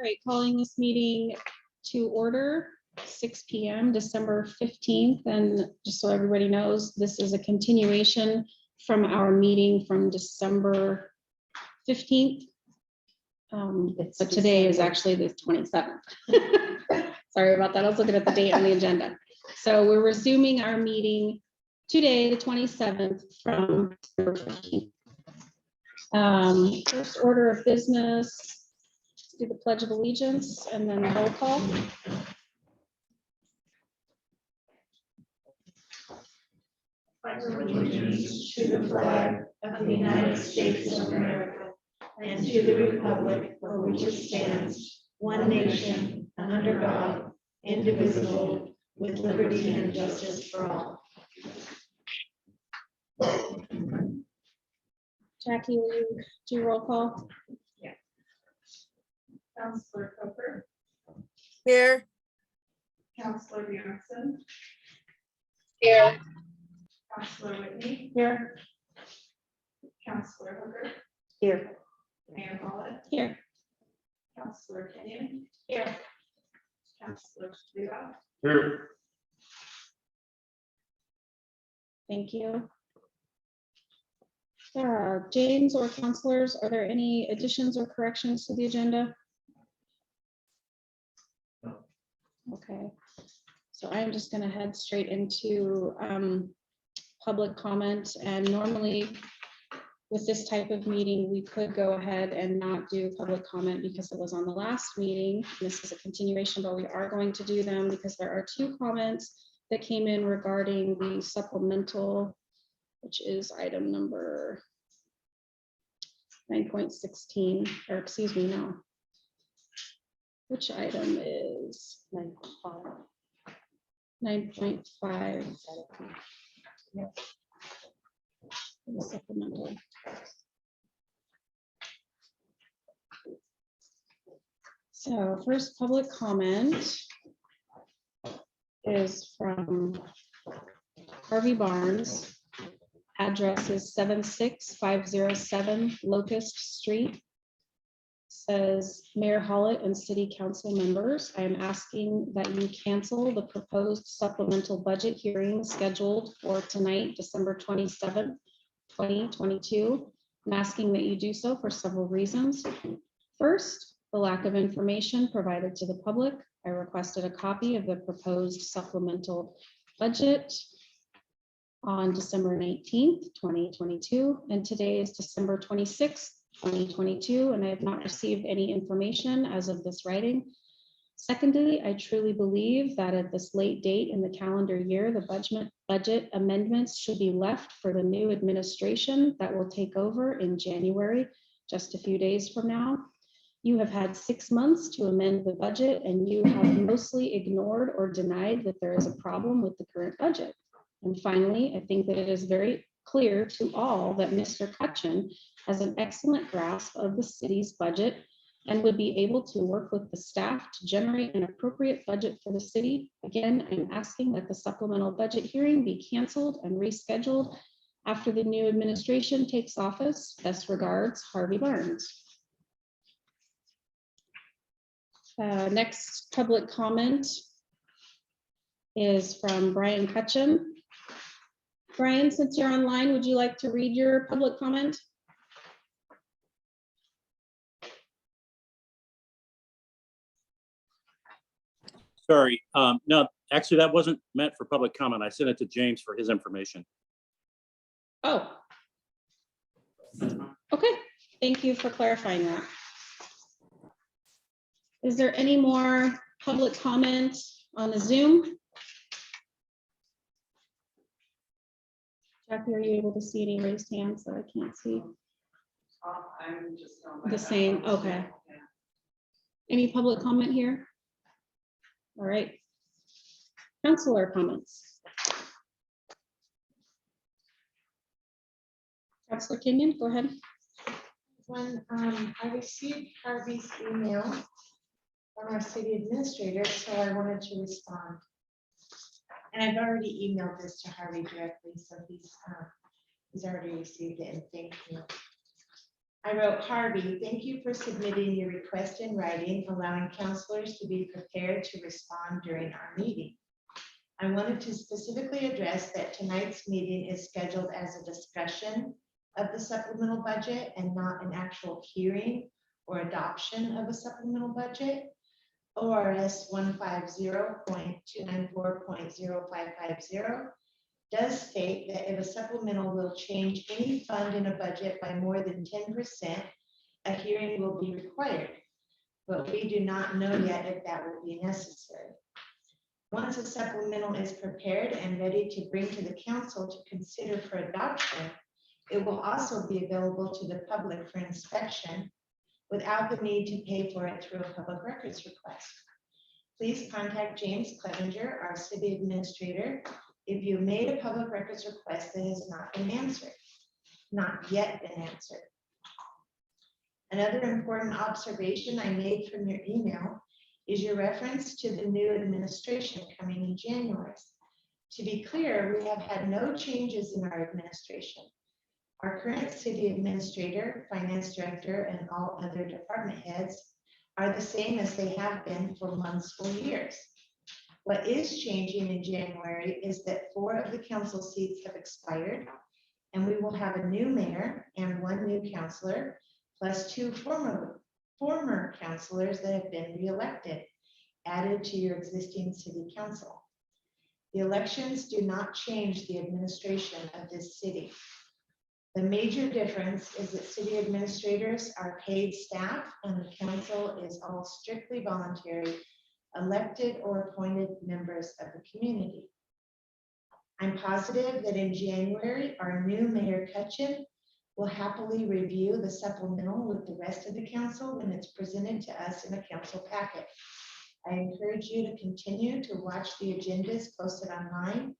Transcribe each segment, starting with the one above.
right, calling this meeting to order, 6 p.m., December 15th. And just so everybody knows, this is a continuation from our meeting from December 15th. But today is actually the 27th. Sorry about that. I was looking at the date on the agenda. So we're resuming our meeting today, the 27th, from December 15th. First order of business, do the Pledge of Allegiance and then roll call. Allegiance to the flag of the United States of America and to the republic for which it stands, one nation, under God, indivisible, with liberty and justice for all. Jackie, will you do roll call? Councillor Coker, Here. Councillor Bjornson, Here. Councillor Whitney, Here. Councillor Hooker, Here. Mayor Hallett, Here. Councillor Kenyon, Here. Councillor Lua, Here. Thank you. James or counselors, are there any additions or corrections to the agenda? No. Okay, so I'm just gonna head straight into public comment, and normally with this type of meeting, we could go ahead and not do public comment because it was on the last meeting. This is a continuation, but we are going to do them because there are two comments that came in regarding the supplemental, which is item number 9.16, or excuse me, no. Which item is 9.5? 9.5. The supplemental. So first public comment is from Harvey Barnes. Address is 76507 Locust Street. Says, Mayor Hallett and City Council members, I am asking that you cancel the proposed supplemental budget hearing scheduled for tonight, December 27th, 2022. I'm asking that you do so for several reasons. First, the lack of information provided to the public. I requested a copy of the proposed supplemental budget on December 19th, 2022, and today is December 26th, 2022, and I have not received any information as of this writing. Secondly, I truly believe that at this late date in the calendar year, the budget amendments should be left for the new administration that will take over in January, just a few days from now. You have had 6 months to amend the budget, and you have mostly ignored or denied that there is a problem with the current budget. And finally, I think that it is very clear to all that Mr. Cutchin has an excellent grasp of the city's budget and would be able to work with the staff to generate an appropriate budget for the city. Again, I'm asking that the supplemental budget hearing be canceled and rescheduled after the new administration takes office. Best regards, Harvey Barnes. Next public comment is from Brian Cutchin. Brian, since you're online, would you like to read your public comment? Sorry, no, actually, that wasn't meant for public comment. I sent it to James for his information. Oh. Okay, thank you for clarifying that. Is there any more public comment on the Zoom? Jackie, are you able to see any raised hands that I can't see? I'm just on The same, okay. Any public comment here? All right. Councilor comments. Councilor Kenyon, go ahead. When I received Harvey's email from our city administrator, so I wanted to respond. And I've already emailed this to Harvey directly, so he's already received it, and thank you. I wrote, Harvey, thank you for submitting your request in writing, allowing counselors to be prepared to respond during our meeting. I wanted to specifically address that tonight's meeting is scheduled as a discussion of the supplemental budget and not an actual hearing or adoption of a supplemental budget. ORS 150.294.0550 does state that if a supplemental will change any fund in a budget by more than 10%, a hearing will be required. But we do not know yet if that will be necessary. Once a supplemental is prepared and ready to bring to the council to consider for adoption, it will also be available to the public for inspection without the need to pay for it through a public records request. Please contact James Clevenger, our city administrator, if you made a public records request that has not been answered, not yet been answered. Another important observation I made from your email is your reference to the new administration coming in January. To be clear, we have had no changes in our administration. Our current city administrator, finance director, and all other department heads are the same as they have been for months or years. What is changing in January is that 4 of the council seats have expired, and we will have a new mayor and 1 new councilor, plus 2 former councilors that have been reelected, added to your existing city council. The elections do not change the administration of this city. The major difference is that city administrators are paid staff and the council is all strictly voluntary, elected or appointed members of the community. I'm positive that in January, our new Mayor Cutchin will happily review the supplemental with the rest of the council when it's presented to us in a council packet. I encourage you to continue to watch the agendas posted online,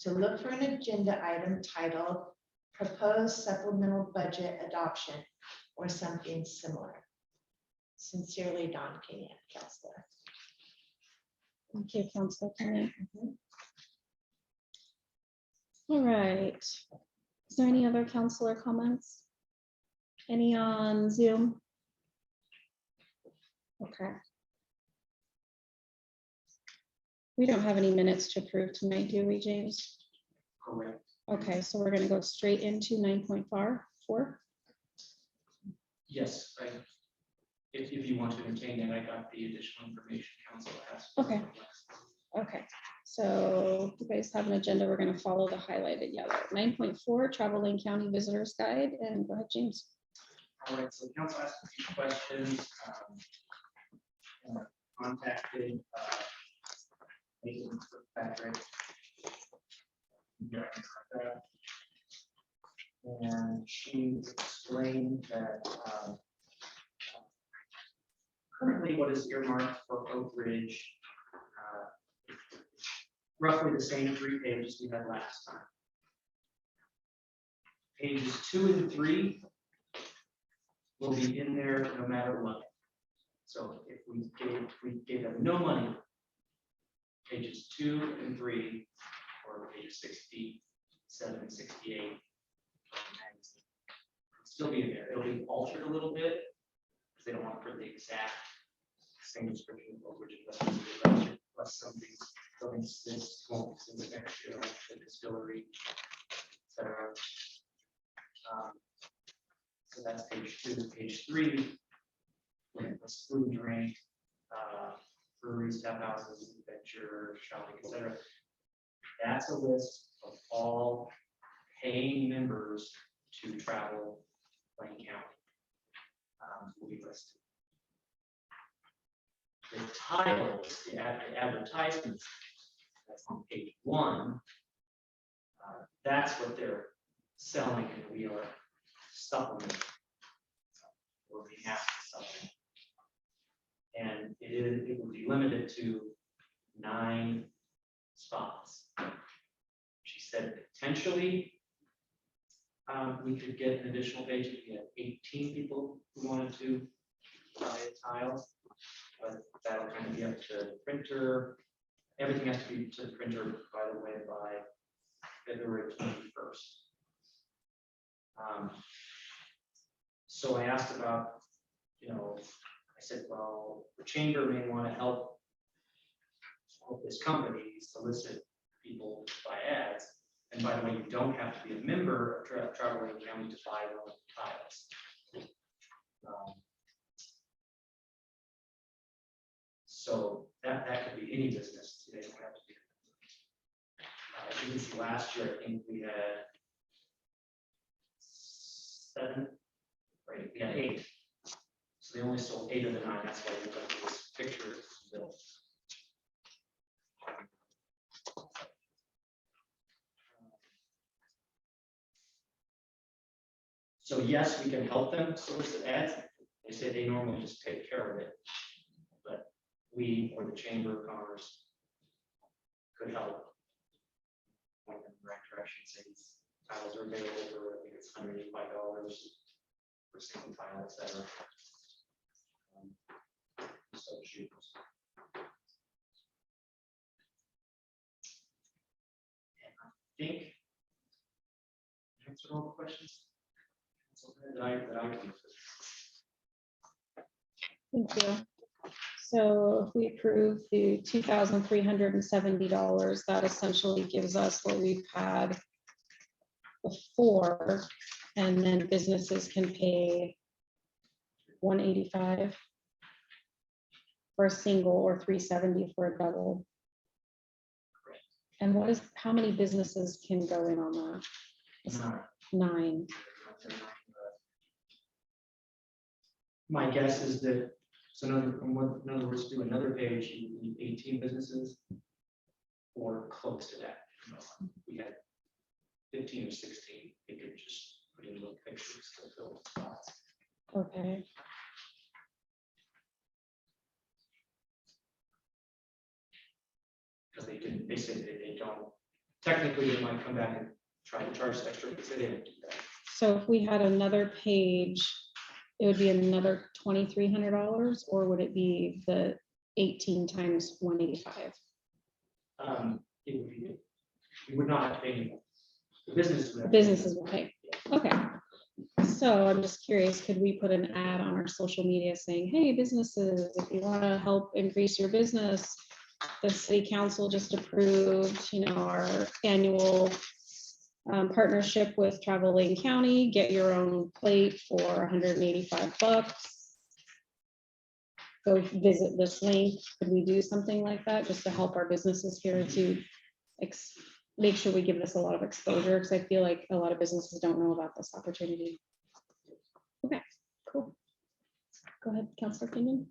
to look for an agenda item titled Proposed Supplemental Budget Adoption or something similar. Sincerely, Don Kenyon, Councilor. Thank you, Councilor Kenyon. All right. Is there any other councilor comments? Any on Zoom? Okay. We don't have any minutes to approve tonight, do we, James? Correct. Okay, so we're gonna go straight into 9.4. Yes, if you want to entertain it, I got the additional information council asked. Okay. Okay, so you guys have an agenda. We're gonna follow the highlighted yellow. 9.4, Travel Lane County Visitors Guide, and go ahead, James. All right, so the council asked a few questions. Contacted Nathan Patrick. And she explained that currently what is earmarked for Oak Ridge, roughly the same 3 pages we had last time. Pages 2 and 3 will be in there no matter what. So if we gave them no money, pages 2 and 3, or pages 67 and 68, it'll still be in there. It'll be altered a little bit because they don't want to put the exact same description of which plus something this won't exist next year, like the distillery, etc. So that's page 2. Page 3, was food and drink, breweries, tap houses, adventure, shopping, etc. That's a list of all paying members to Travel Lane County. Will be listed. The titles, the advertisements, that's on page 1. That's what they're selling, and we are supplementing. Or we have to supplement. And it will be limited to 9 spots. She said potentially we could get an additional page if we had 18 people who wanted to buy a tile, but that'll kind of be up to the printer. Everything has to be to the printer, by the way, by February 21st. So I asked about, I said, well, the chamber may want to help this company solicit people to buy ads. And by the way, you don't have to be a member of Traveling County to buy one of the tiles. So that could be any business. They don't have to be. I think it's last year, I think we had 7, right, we had 8. So they only sold 8 of the 9, that's why we got this picture built. So yes, we can help them solicit ads. They say they normally just take care of it. But we, or the Chamber of Commerce, could help. Point them in the right direction, say these tiles are available for, I think it's $185 for single tile, et cetera. So shoot. And I think answered all the questions. That I can. Thank you. So if we approve the $2,370, that essentially gives us what we've had before, and then businesses can pay $185 for a single or $370 for a double. And how many businesses can go in on that? It's 9. My guess is that, so in other words, do another page, you need 18 businesses or close to that. We had 15 or 16, they could just put in little pictures to fill spots. Okay. Because they said that they don't, technically they might come back and try to charge extra, but they didn't do that. So if we had another page, it would be another $2,300, or would it be the 18 times 185? It would be, you would not have to pay any more. The business would have to pay. Businesses will pay. Okay. So I'm just curious, could we put an ad on our social media saying, hey, businesses, if you want to help increase your business, the city council just approved, our annual partnership with Travel Lane County, get your own plate for $185. Go visit this link. Could we do something like that just to help our businesses here to make sure we give this a lot of exposure? Because I feel like a lot of businesses don't know about this opportunity. Okay, cool. Go ahead, Councilor Kingman.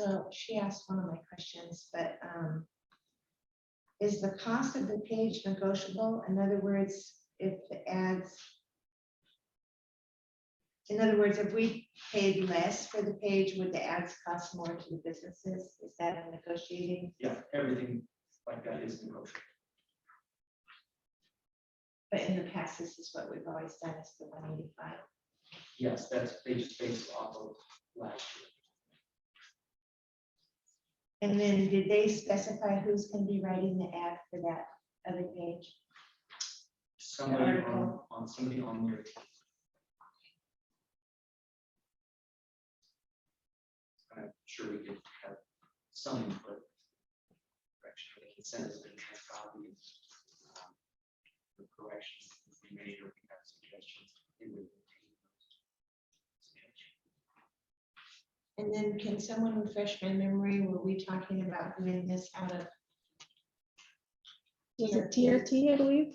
Well, she asked one of my questions, but is the cost of the page negotiable? In other words, if we paid less for the page, would the ads cost more to the businesses? Is that a negotiating? Yeah, everything like that is negotiable. But in the past, this is what we've always done, is the 185. Yes, that's based off of last year. And then did they specify who's going to be writing the ad for that other page? Somebody article. somebody on your team. I'm sure we could have some input. Correction, we can send us a copy of the corrections that we made, or we have suggestions. We would take those suggestions. And then can someone refresh my memory? Were we talking about doing this out of? Was it TRT, I believe?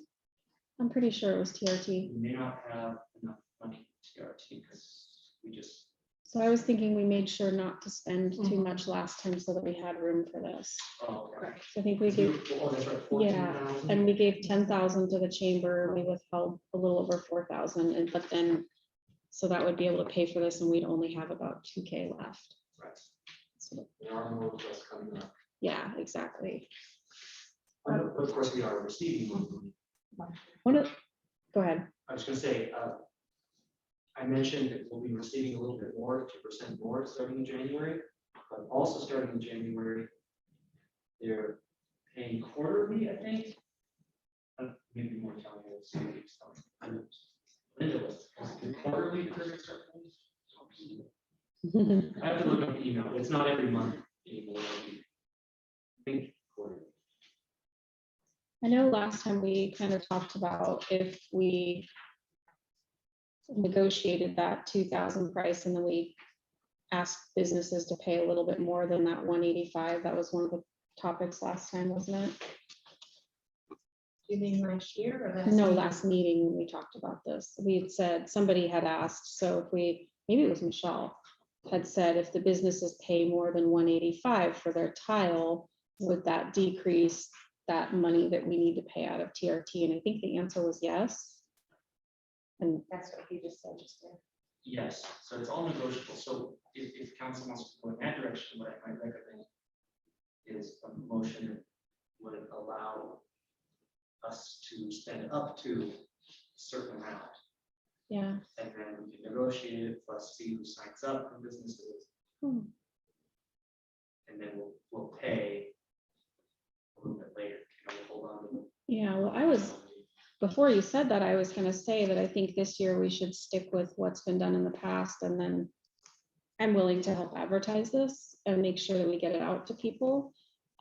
I'm pretty sure it was TRT. We may not have enough money to TRT because we just. So I was thinking we made sure not to spend too much last time so that we had room for this. Oh, okay. So I think we gave, Oh, that's right. yeah, 14,000. and we gave 10,000 to the chamber. We withheld a little over 4,000, and but then, so that would be able to pay for this, and we'd only have about 2K left. Right. So, There are more requests coming up. yeah, exactly. Of course, we are receiving one. Go ahead. I was going to say, I mentioned that we'll be receiving a little bit more, 2% more starting in January, but also starting in January, they're paying quarterly, I think. Maybe more telling you. So Linda was quarterly. I have to look up the email. It's not every month anymore. I think quarterly. I know last time we kind of talked about if we negotiated that 2,000 price and then we asked businesses to pay a little bit more than that 185. That was one of the topics last time, wasn't it? You mean last year or last? No, meeting? last meeting when we talked about this, we had said, somebody had asked, so if we, maybe it was Michelle, had said if the businesses pay more than 185 for their tile, would that decrease that money that we need to pay out of TRT? And I think the answer was yes. And That's what he just said just there. Yes, so it's all negotiable. So if council wants to go in that direction, what I might recommend is a motion that would allow us to spend up to a certain amount. yeah, And then we can negotiate it, plus see who signs up for businesses. Hmm. And then we'll pay a little bit later. Can we hold on to yeah, well, I was, before you said that, I was gonna say that I think this year we should stick with what's been done in the past, and then I'm willing to help advertise this and make sure that we get it out to people.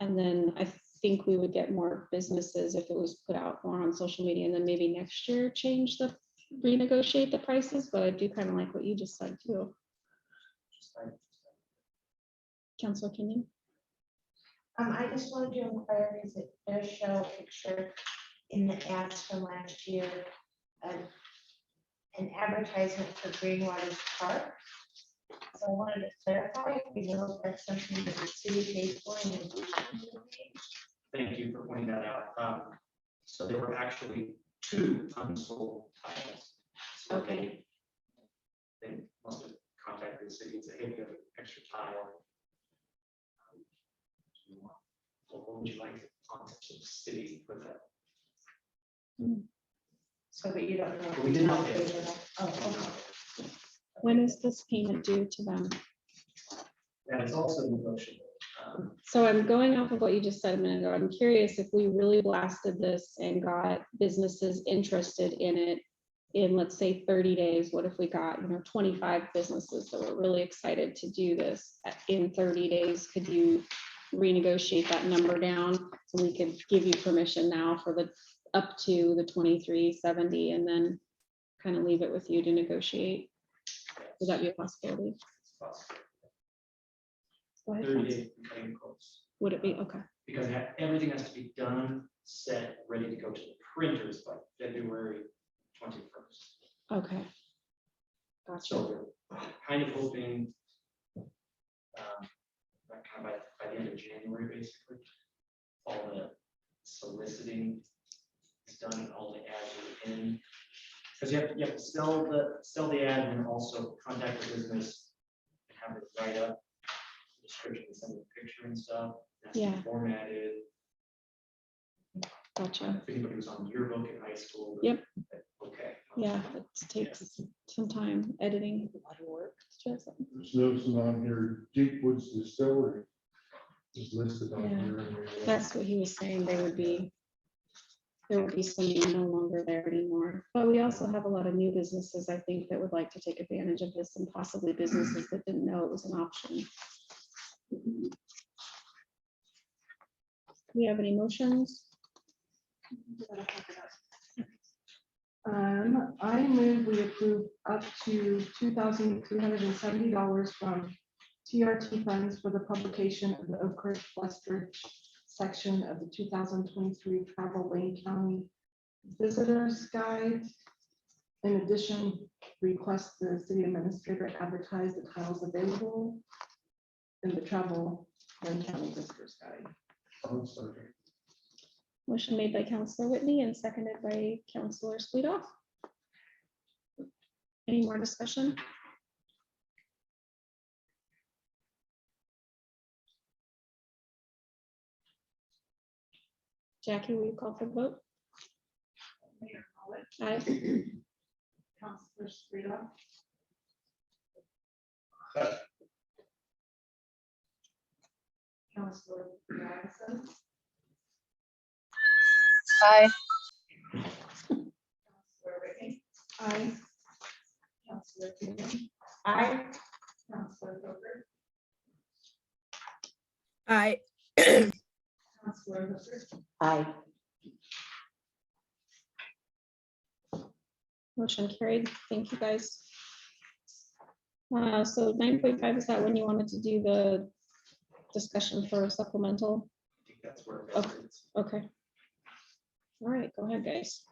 And then I think we would get more businesses if it was put out more on social media, and then maybe next year renegotiate the prices, but I do kind of like what you just said too. just like Councilor Kenyon? I just wanted to inquire, because it does show a picture in the ads from last year, an advertisement for Greenwater's Park. So I wanted to clarify, if you know, if that's something that the city pays for in addition to the pay. Thank you for pointing that out. So there were actually 2 unsold titles. So Okay. They must have contacted the city and said, hey, we have an extra tile. What would you like to contact the city with that? So, but you don't know. But we did not pay. Oh, okay. When is this payment due to them? That is also negotiable. So I'm going off of what you just said a minute ago. I'm curious if we really blasted this and got businesses interested in it in, let's say, 30 days, what if we got, 25 businesses that were really excited to do this in 30 days? Could you renegotiate that number down so we could give you permission now for the up to the 2370 and then kind of leave it with you to negotiate? Would that be a possibility? It's possible. Go ahead, 30 Council. days, cutting close. Would it be? Okay. Because everything has to be done, set, ready to go to the printers by February 21st. Okay. Gotcha. So we're kind of hoping that kind of by the end of January, basically, all the soliciting is done and all the ads are in. Because you have to sell the ad and also contact the business and have it write up the description, send the picture and stuff. That's Yeah. formatted. Gotcha. If anybody was on yearbook in high school. Yep. Okay. Yeah, it takes some time editing. There's noticing on here, Deep Woods Distillery is listed on Yeah. here. That's what he was saying. There would be some no longer there anymore. But we also have a lot of new businesses, I think, that would like to take advantage of this, and possibly businesses that didn't know it was an option. Do we have any motions? I move we approve up to $2,370 from TRT funds for the publication of the Oak Ridge Westridge section of the 2023 Travel Wayne County Visitors Guide. In addition, request the city administrator advertise the titles available in the Travel Wayne County Visitors Guide. I'm sorry. Motion made by Councilor Whitney and seconded by Councilor Sweetoff. Any more discussion? Jackie, will you call for the vote? Mayor College, Aye. Councilor Strida. Councilor Madison, Aye. Aye. Counselor Freeman, Aye. Counselor Hooker, Aye. Counselor Hooker, Aye. Motion carried. Thank you, guys. So 9.5, is that when you wanted to do the discussion for supplemental? I think that's where. it Okay. is. Okay. All right, go ahead, guys.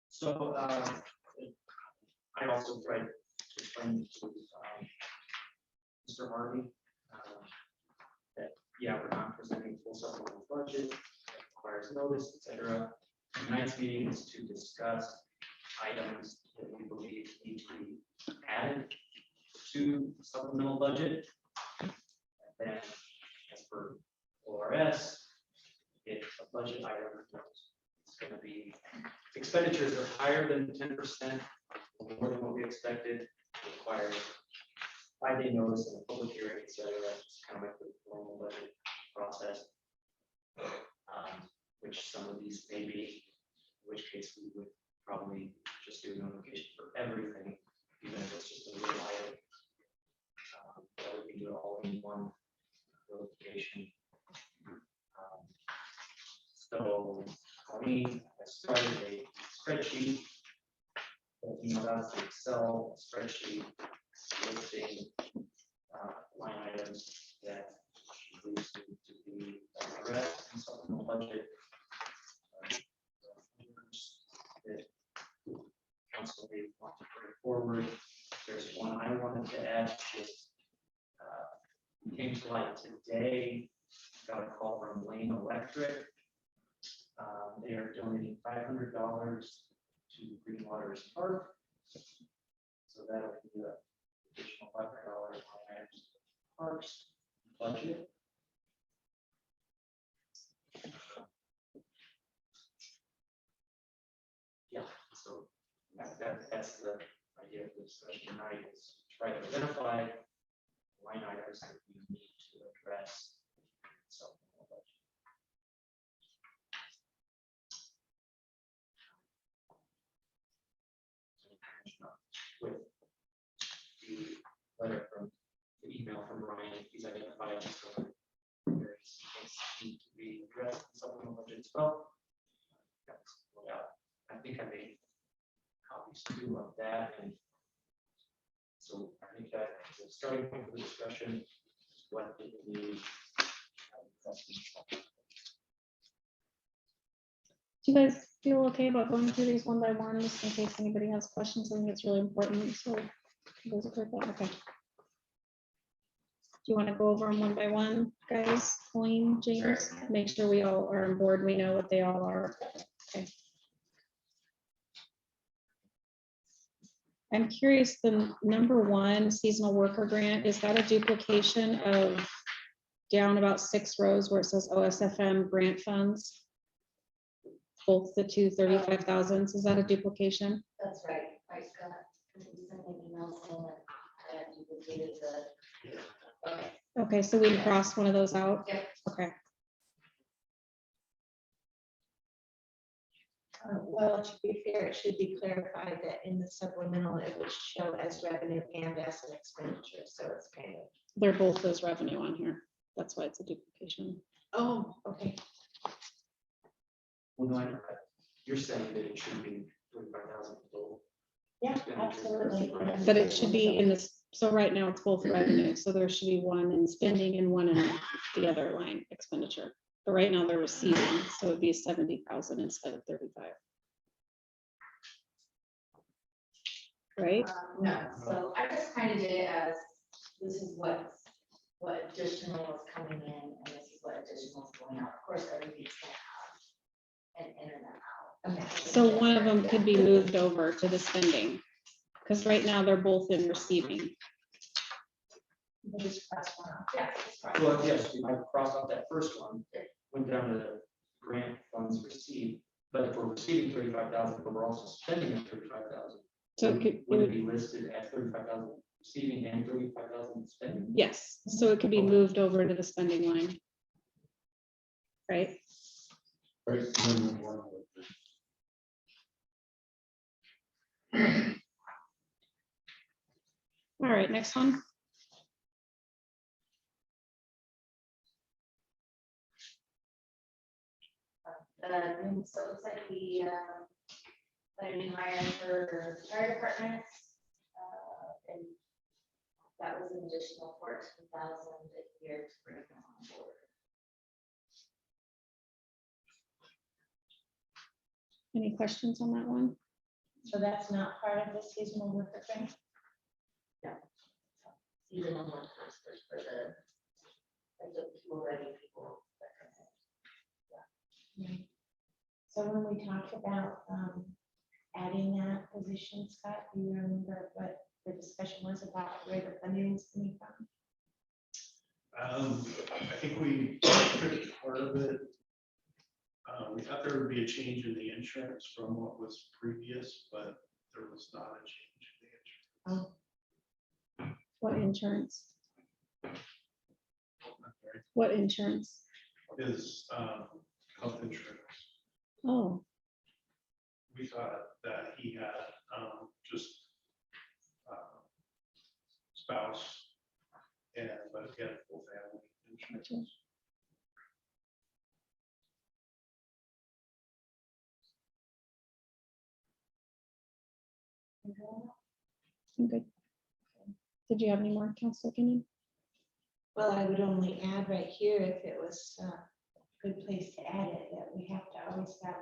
So, I also tried to explain to, Mr. Harvey, that, yeah, we're not presenting full supplemental budget, it requires notice, et cetera. Tonight's meeting is to discuss items that we believe need to be added to supplemental budget. And then, as per ORS, if a budget item is going to be expenditures are higher than 10%, more than what we expected, requires 5-day notice and a public hearing, et cetera. It's kind of like the normal budget process. Which some of these may be, in which case we would probably just do notification for everything, even if it's just a little item. Or we can do it all in one notification. So, I mean, I started a spreadsheet. That's an Excel spreadsheet listing line items that we need to be addressed in supplemental budget. That council may want to bring forward. There's one I wanted to add, just came to light today. Got a call from Lane Electric. They are donating $500 to Green Waters Park. So that'll be an additional $500 on parks budget. Yeah, so that's the idea of this discussion tonight, is try to identify line items that we need to address. Supplemental budget. With the letter from the email from Ryan, he's identified some various things that need to be addressed in supplemental budget as well. That's what I think I made copies too of that, and so I think that is a starting point for the discussion. What do we need? Do you guys feel okay about going through these one by one, just in case anybody has questions? I think it's really important, so. those are good, okay. Do you want to go over them one by one, guys? Colleen, James, make sure we all are on board, we know what they all are. Okay. I'm curious, the number one seasonal worker grant, is that a duplication of down about 6 rows where it says OSFM grant funds? Both the 235,000, is that a duplication? That's right. I got, we sent an email saying that I had duplicated the. Okay. Okay, so we can cross one of those out? Yep. Okay, Well, to be fair, it should be clarified that in the supplemental, it would show as revenue and as an expenditure, so it's kind of. they're both as revenue on here. That's why it's a duplication. Oh, okay. Well, no, you're saying that it should be 35,000 total. Yeah, absolutely. But it should be in this, so right now it's both revenue, so there should be one in spending and one in the other line expenditure. But right now they're receiving, so it'd be 70,000 instead of 35. Right? No, so I just kind of did it as, this is what additional is coming in, and this is what additional is going out. Of course, everything's going out and in and out. Okay. So one of them could be moved over to the spending, because right now they're both in receiving. You just press one off. Yeah, it's right. Well, yes, I crossed out that first one, went down to the grant funds received, but if we're receiving 35,000, but we're also spending 35,000. So it could, Would it be listed as 35,000 receiving and 35,000 spending? yes, so it could be moved over to the spending line. Right? Right, and then one with the- All right, next one. So it looks like we, put a new hire for the fire department. And that was an additional 14,000 a year to bring them on board. Any questions on that one? So that's not part of the seasonal worker thing? Seasonal workers for the, like the people ready people. So when we talked about adding that position, Scott, do you remember what the discussion was about where the funding is coming from? I think we took part of it. We thought there would be a change in the insurance from what was previous, but there was not a change in the insurance. Oh, What insurance? I'm sorry, What insurance? is health insurance. Oh, We thought that he had just spouse and but he had full family insurance. I'm good. Did you have any more, Councilor Kinnon? well, I would only add right here if it was a good place to add it, that we have to always have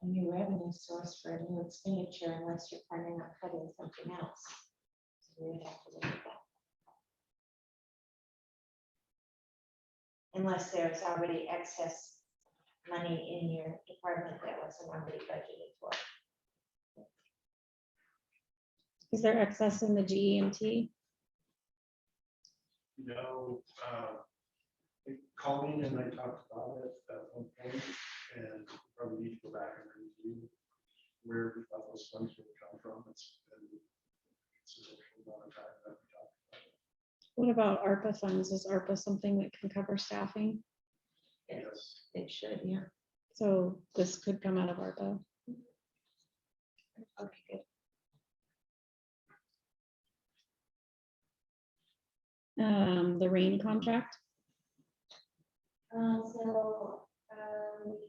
a new revenue source for a new expenditure unless you're planning on cutting something else. So we would have to look at that. Unless there's already excess money in your department that wasn't already budgeted for. Is there excess in the GEMT? No, Colleen and I talked about it at one point, and probably need to go back and review where we thought those funds would come from. It's been a considerable amount of time that we talked about it. What about ARPA funds? Is ARPA something that can cover staffing? Yes, It should, yeah. So this could come out of ARPA. Okay, good. The rain contract,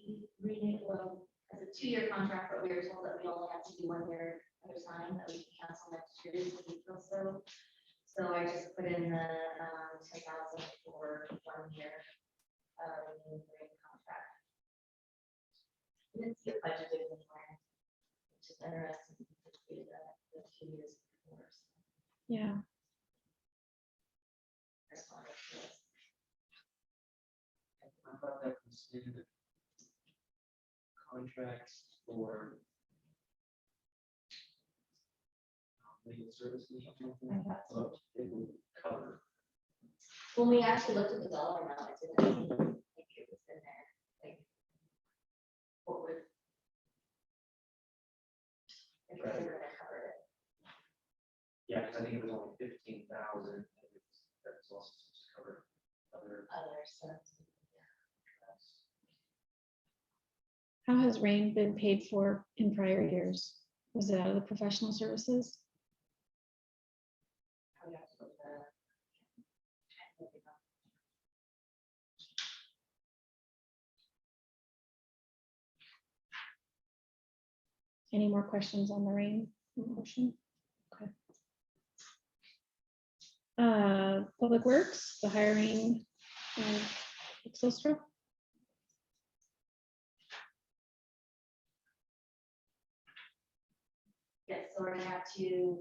We renewed, well, as a 2-year contract, but we were told that we only have to do 1 year at a time, that we can cancel next year if we feel so. So I just put in the 10,000 for 1 year. Renewed rate contract. Didn't see it budgeted in plan, which is interesting, because we did that the 2 years before. So yeah. I just wanted to- I thought that was in the contracts for legal services. or something. I thought so. It would cover. When we actually looked at the dollar amount, it didn't seem like it was in there, like. What would. If we were gonna cover it. Yeah, 'cause I think it was only 15,000. That's also supposed to cover other. Other stuff. How has rain been paid for in prior years? Was it out of the professional services? Any more questions on the rain motion? Okay. Public Works, the hiring of Exostra. Yes, so we're gonna have to,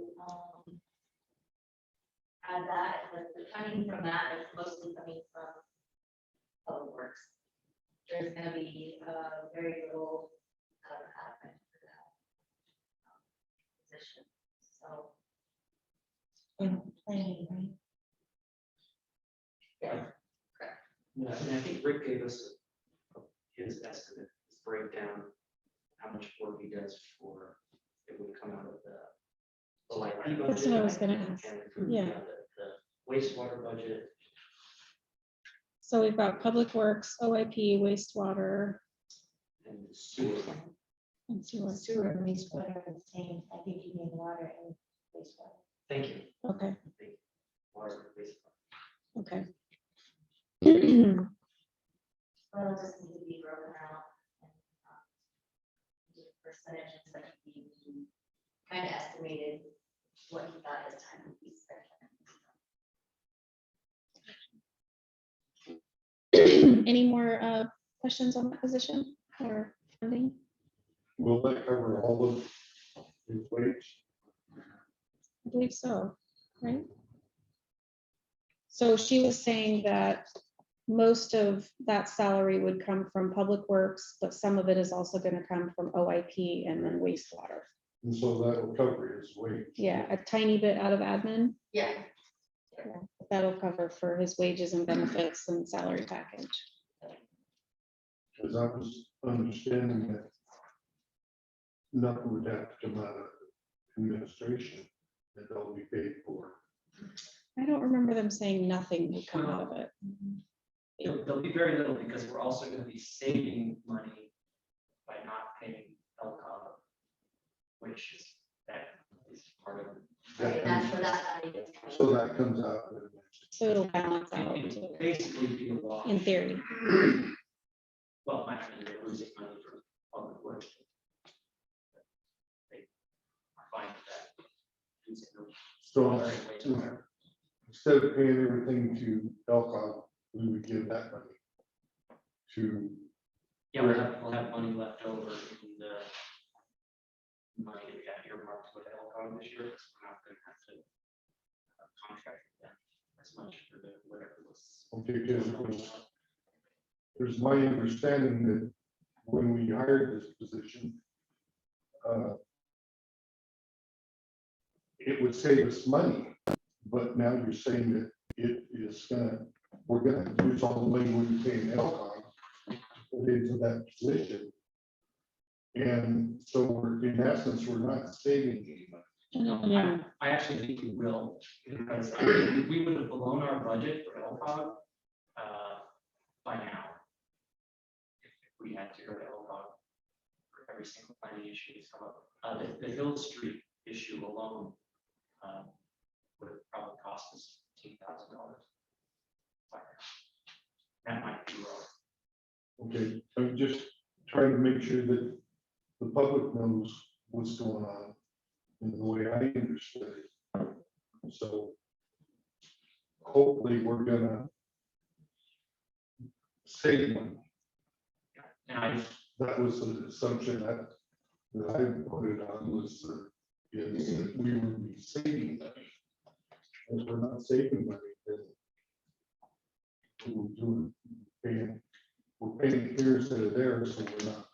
add that, but the coming from that is mostly coming from Public Works. There's gonna be, very little, admin for that. Position, so. In planning, right? Yeah, correct. Yeah, and I think Rick gave us his estimate, his breakdown, how much work he does for, it would come out of the light. That's what I was gonna ask. Yeah. The wastewater budget. So we've got Public Works, OIP, wastewater, And the sewer. And sewer. Sewer and wastewater are the same. I think you mean water and wastewater. Thank you. Okay, Water, wastewater. okay. Well, this needs to be broken out. And percentages that he kind of estimated what he thought his time would be spent. Any more questions on that position or funding? Will that cover all of his wage? I believe so, right? So she was saying that most of that salary would come from Public Works, but some of it is also going to come from OIP and then wastewater. And so that will cover his wage. Yeah, a tiny bit out of admin. Yeah. That'll cover for his wages and benefits and salary package. Because I was understanding that nothing would have to come out of administration, that they'll be paid for. I don't remember them saying nothing would come out of it. There'll be very little because we're also going to be saving money by not paying LCOG, which is, that is part of it. Right, that's where that money is coming. So that comes out. of it. So it'll balance out It'll basically be a loss. in theory. Well, actually, they're losing money for public works. They are fine with that. Losing the So water and wastewater. instead of paying everything to Elcog, we would give that money to, Yeah, we'll have money left over in the money that we got earmarked with LCOG this year. Because we're not going to have to contract with them as much for the whatever was. because there's my understanding that when we hired this position, it would save us money, but now you're saying that it is gonna, we're gonna use all the money we pay in Elcog to put into that position. And so we're, in essence, we're not saving any money. Yeah. I actually think we will, because we would have blown our budget for LCOG by now. If we had to go to LCOG for every single planning issue that's come up. The Hill Street issue alone would have probably cost us $10,000. That might be wrong. Okay, I'm just trying to make sure that the public knows what's going on in the way I understood it. So hopefully we're gonna save money. And That was the assumption that I put it on was is that we would be saving money. If we're not saving money, then we're doing, we're paying here instead of there, so we're not.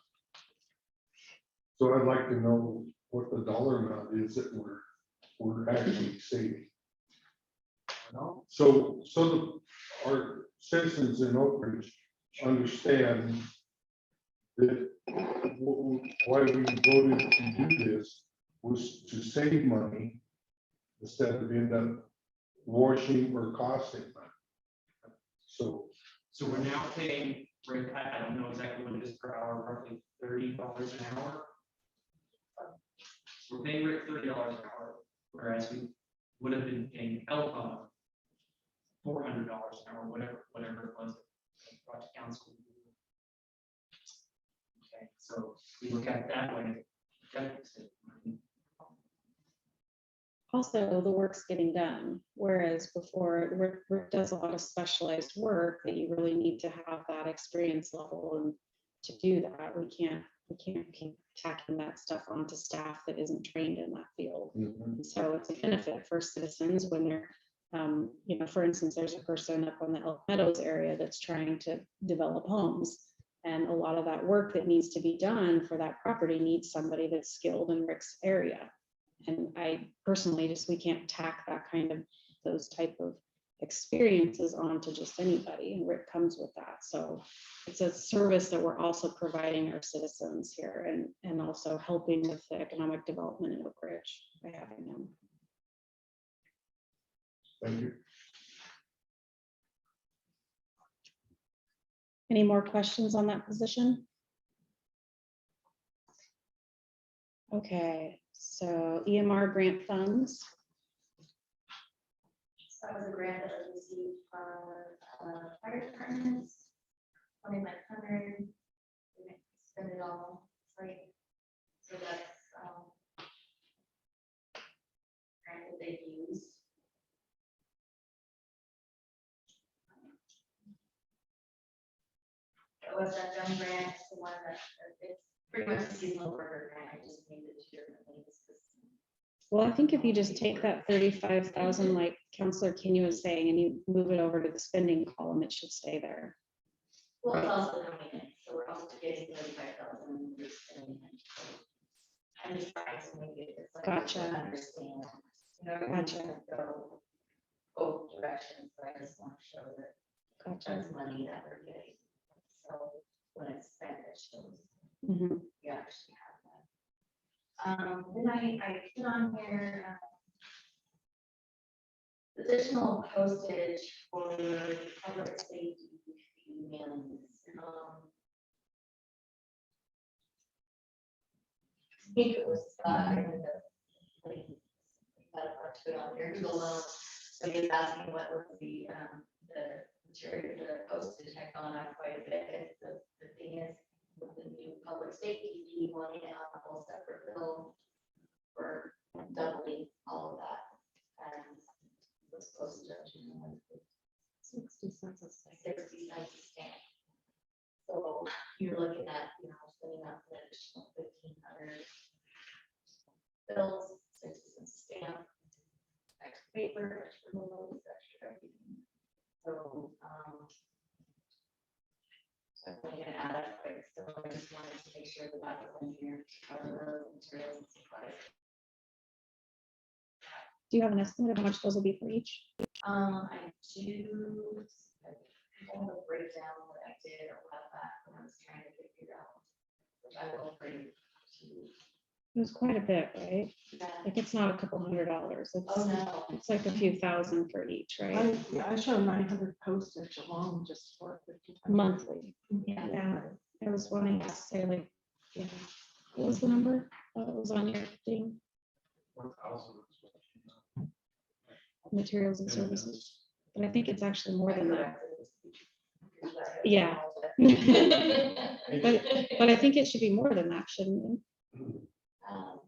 So I'd like to know what the dollar amount is that we're actually saving. So our citizens in Oak Ridge understand that why we voted to do this was to save money instead of end up washing or costing money. So we're now paying, Rick, I don't know exactly what it is per hour, roughly $30 an hour. We're paying Rick $30 an hour, whereas we would have been paying LCOG $400 an hour, whatever it was. Brought to council. Okay, so we look at it that way. deficit money. Also, the work's getting done, whereas before, Rick does a lot of specialized work that you really need to have that experience level, and to do that, we can't keep tacking that stuff onto staff that isn't trained in that field. So it's a benefit for citizens when they're, for instance, there's a person up on the Elk Meadows area that's trying to develop homes. And a lot of that work that needs to be done for that property needs somebody that's skilled in Rick's area. And I personally we can't tack that kind of, those type of experiences onto just anybody, and Rick comes with that. So it's a service that we're also providing our citizens here, and also helping with the economic development in Oak Ridge by having them. thank you. Any more questions on that position? Okay, so EMR grant funds. So that was a grant that was received from fire departments. 2,500. We didn't spend it all, right? So that's grant that they used. It was that dumb grant, it's the one that it's pretty much a seasonal worker grant. I just named it two different things. Well, I think if you just take that 35,000, like Counselor Kenny was saying, and you move it over to the spending column, it should stay there. Well, it's also coming in, so we're also getting 35,000 and we're spending it. I'm just trying to make it. It's like Gotcha. Understand. You know, Gotcha. go both directions, but I just want to show that Gotcha. that's money that we're getting. So when it's spent, it shows Mhm. we actually have that. Then I put on here additional postage for public safety mailings. I think it was, I think that, like, that part to it on there, Google alone. So he's asking what was the material, the postage had gone up quite a bit. And the thing is, with the new public safety, you want to have a whole separate bill for doubling all of that. And it's supposed to, 60 cents a stamp. 60 cents a stamp. So you're looking at, spending up an additional 1,500 bills, 60 cents a stamp, extra paper, extra loads, extra everything. So, so I'm going to add up quick. So I just wanted to make sure that that was in here to cover the materials and supplies. Do you have an estimate of how much those will be for each? I do. I want to break down what I did or what I was trying to figure out. Which I will bring to you. It was quite a bit, right? Yeah. Like it's not a couple $100s. It's, Oh, no. it's like a few thousand for each, right? I show 900 postage alone just for 1,500. Monthly. Yeah. Yeah, I was wanting to say like, yeah. What was the number? It was on your thing, 1,000. materials and services. But I think it's actually more than that. Yeah. But I think it should be more than that, shouldn't it?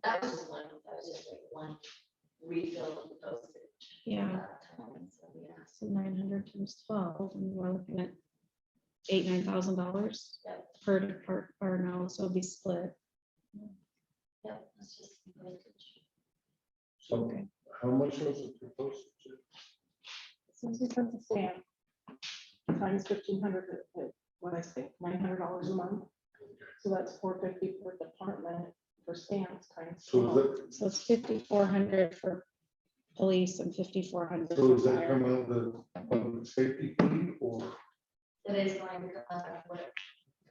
That was just one, that was just like one refill of the postage. Yeah. So, yeah. So 900 times 12, and we're looking at $9,000 Yep. per depart, or no, so it'll be split. Yep, that's just the postage. So Okay. how much was it proposed? 60 cents a stamp times 1,500, what I say, $900 a month. So that's $450 per department for stamps times. So 12. is that, So it's 5,400 for police and 5,400 so for does that fire. come out of the public safety fund or? It is going to come out of what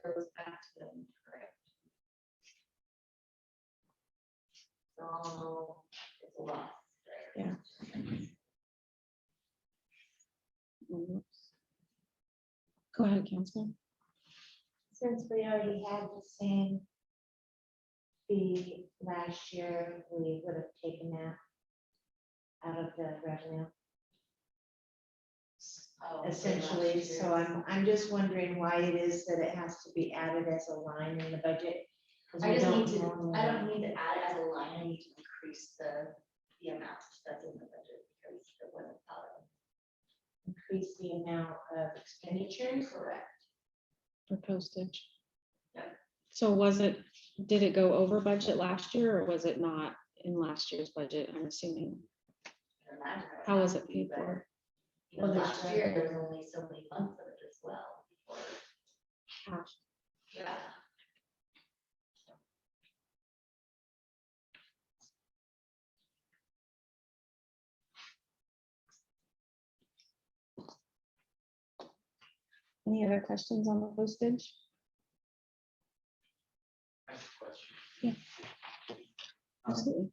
goes back to them, correct? So it's a lot. Yeah. Mhm. Go ahead, Councilman. Since we already had the same fee last year, we would have taken that out of the revenue Oh, essentially. So I'm just wondering why it is that it has to be added as a line in the budget. 'Cause I we just don't need to, normally I don't need to add it as a line, I need to increase the amount that's in the budget because it wasn't increase the amount of expenditures. correct. For postage. Yeah. So did it go over budget last year or was it not in last year's budget? I'm assuming. How was it paid for? You know, last year, there was only so many months of it as well. before- Yeah. Any other questions on the postage? I have a question. Yeah. Absolutely.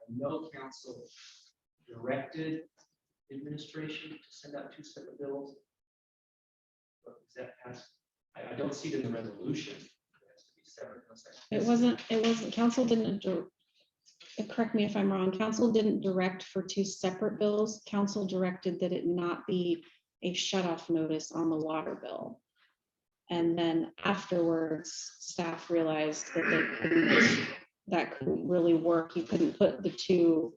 I know council directed administration to send out 2 separate bills. But is that passed? I don't see it in the resolution. It has to be separate. no second. It wasn't, council didn't, correct me if I'm wrong, council didn't direct for two separate bills. Council directed that it not be a shut off notice on the water bill. And then afterwards, staff realized that that couldn't really work. You couldn't put the two,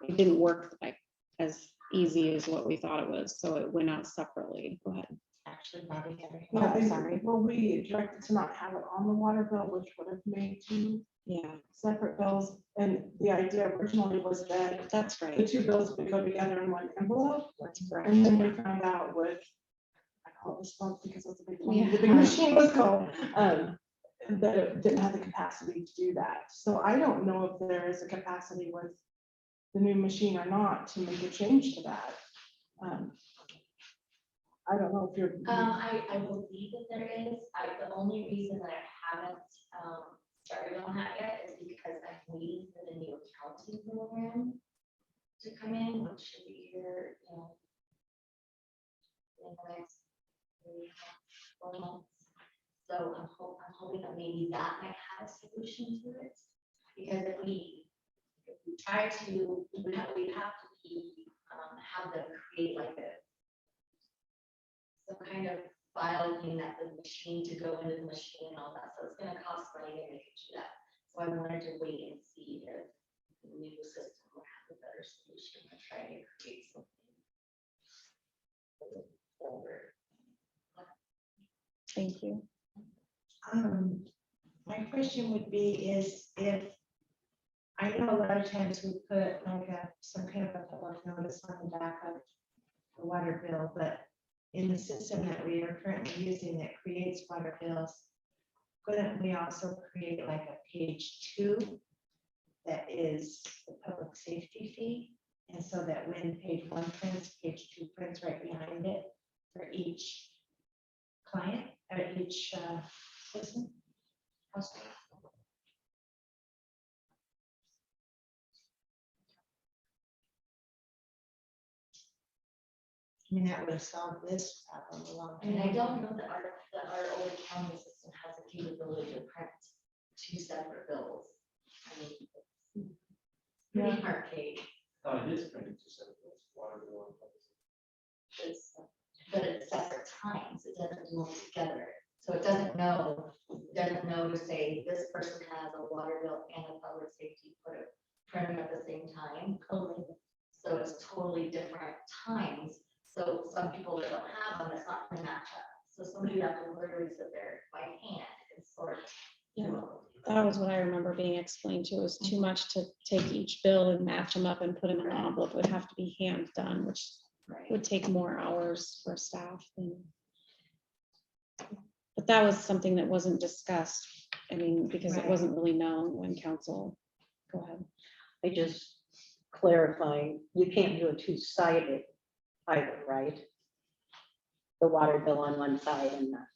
it didn't work like as easy as what we thought it was. So it went out separately. Go ahead. Actually, Bobby had her hand Yeah, up, they- sorry. well, we directed to not have it on the water bill, which would have made two Yeah, separate bills. And the idea originally was that that's the right. two bills would go together in one envelope. That's correct. And then we found out with, I call it the smoke because it's a big one, Yeah. the big machine was called, that it didn't have the capacity to do that. So I don't know if there is a capacity with the new machine or not to make a change to that. I don't know if you're. I believe that there is. The only reason that I haven't, started on that yet is because I'm waiting for the new accounting program to come in, which should be here, in the next 4 months. So I'm hoping that maybe that might have a solution to it. Because if we try to, we have to be, have them create like some kind of file looking at the machine to go into the machine and all that, so it's gonna cost money to make it do that. So I wanted to wait and see if the new system will have a better solution to try to create something. Forward. Thank you. My question would be is if, I know a lot of times we put like some kind of a public notice on the back of the water bill, but in the system that we are currently using that creates water bills, couldn't we also create like a page 2 that is the public safety fee? And so that when page 1 prints, page 2 prints right behind it for each client or each person? household? I mean, that would have solved this problem a long I mean, I time ago. don't know that our old accounting system has the capability to print 2 separate bills. I mean, it's pretty arcade. Oh, it is printed to separate water bill and public safety. But it's separate times, it doesn't do them together. So it doesn't know to say this person has a water bill and a public safety printed at the same time. So it's totally different times. So some people that don't have them, it's not gonna match up. So somebody have to literally sit there by hand and sort. Yeah. That was what I remember being explained to, was too much to take each bill and match them up and put them in an envelope. It would have to be hand done, which would take more hours for staff than. But that was something that wasn't discussed. I mean, because it Right. wasn't really known when council, go ahead. I just clarifying, you can't do a two-sided either, right? The water bill on one side and the,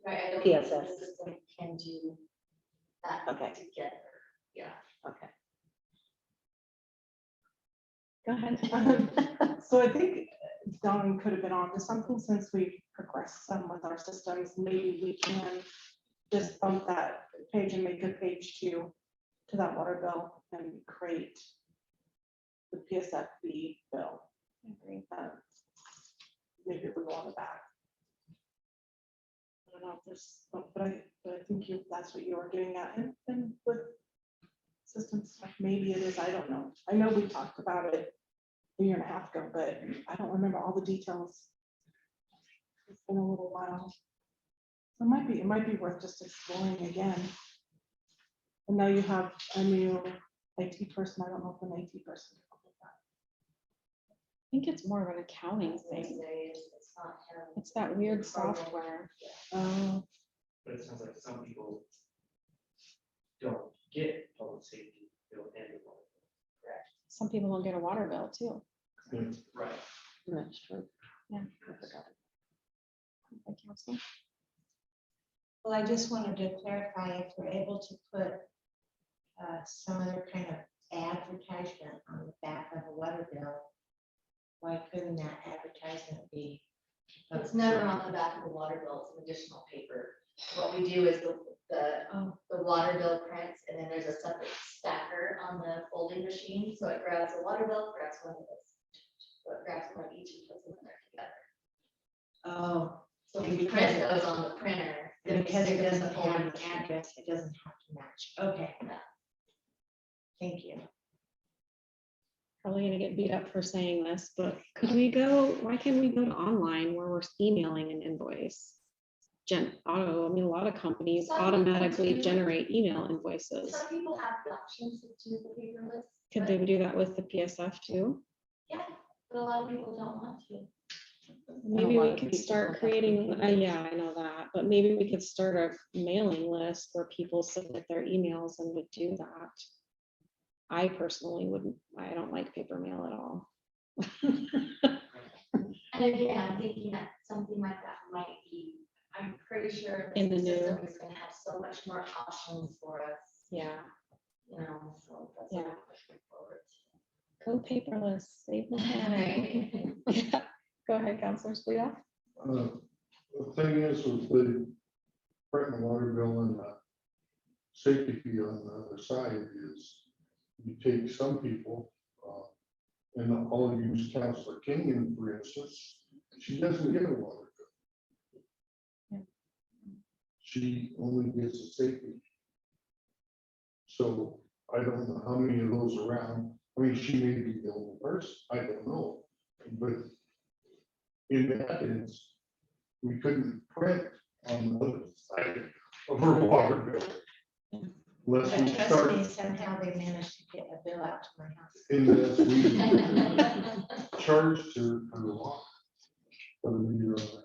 Right, I don't think the PSS. system can do that Okay. together. Yeah. okay. Go ahead. So I think Dawn could have been on to something since we progressed some with our systems. Maybe we can just bump that page and make a page 2 to that water bill and create the PSFB bill. Maybe we go on the back. I don't know if there's, but I think that's what you were getting at. And with system stuff, maybe it is, I don't know. I know we talked about it a year and a half ago, but I don't remember all the details. It's been a little while. So it might be worth just exploring again. And now you have a new IT person. I don't know if an IT person. can help with that. I think it's more of an accounting thing. It's not him. It's that weird software. Oh, But it sounds like some people don't get public safety bill and the water bill. some people don't get a water bill too. Right. That's true. Yeah. I forgot. Like council. Well, I just wanted to clarify if we're able to put some other kind of advertisement on the back of a water bill, why couldn't that advertisement be? It's never on the back of the water bill, it's an additional paper. What we do is the the water bill prints, and then there's a separate stacker on the folding machine, so it grabs the water bill, grabs one of those. So it grabs one of each and puts them in there together. Oh, So And we because print it- those on the printer. then we because stick it them in the doesn't folding have an machine. address, it doesn't have to match. Okay. Yeah. Thank you. Probably gonna get beat up for saying this, but could we go, why can't we go to online where we're emailing an invoice? I mean, a lot of companies Some people automatically do. generate email invoices. Some people have the options to do the paperless. Could they do that with the PSF too? Yeah, but a lot of people don't want to. Maybe lot we of could people start have creating, email. yeah, I know that, but maybe we could start a mailing list where people submit their emails and would do that. I personally wouldn't, I don't like paper mail at all. And again, I'm thinking that something like that might be, I'm pretty sure. In the new- system is gonna have so much more options for us, Yeah, you know, so that's Yeah. what I'm pushing forward go paperless, save the to. time. Yeah. Go ahead, Counselor Sweetie. The thing is with the print and water bill and the safety fee on the other side is you take some people, and I'll use Counselor Kenyon, for instance, she doesn't get a water bill. Yeah. She only gets a safety. So I don't know how many of those around. I mean, she may be the only person, I don't know, but in that instance, we couldn't print on the other side of her water bill. Unless But we trust start, me, somehow they managed to get a bill out to my house. unless we charged her for the water. For the meter on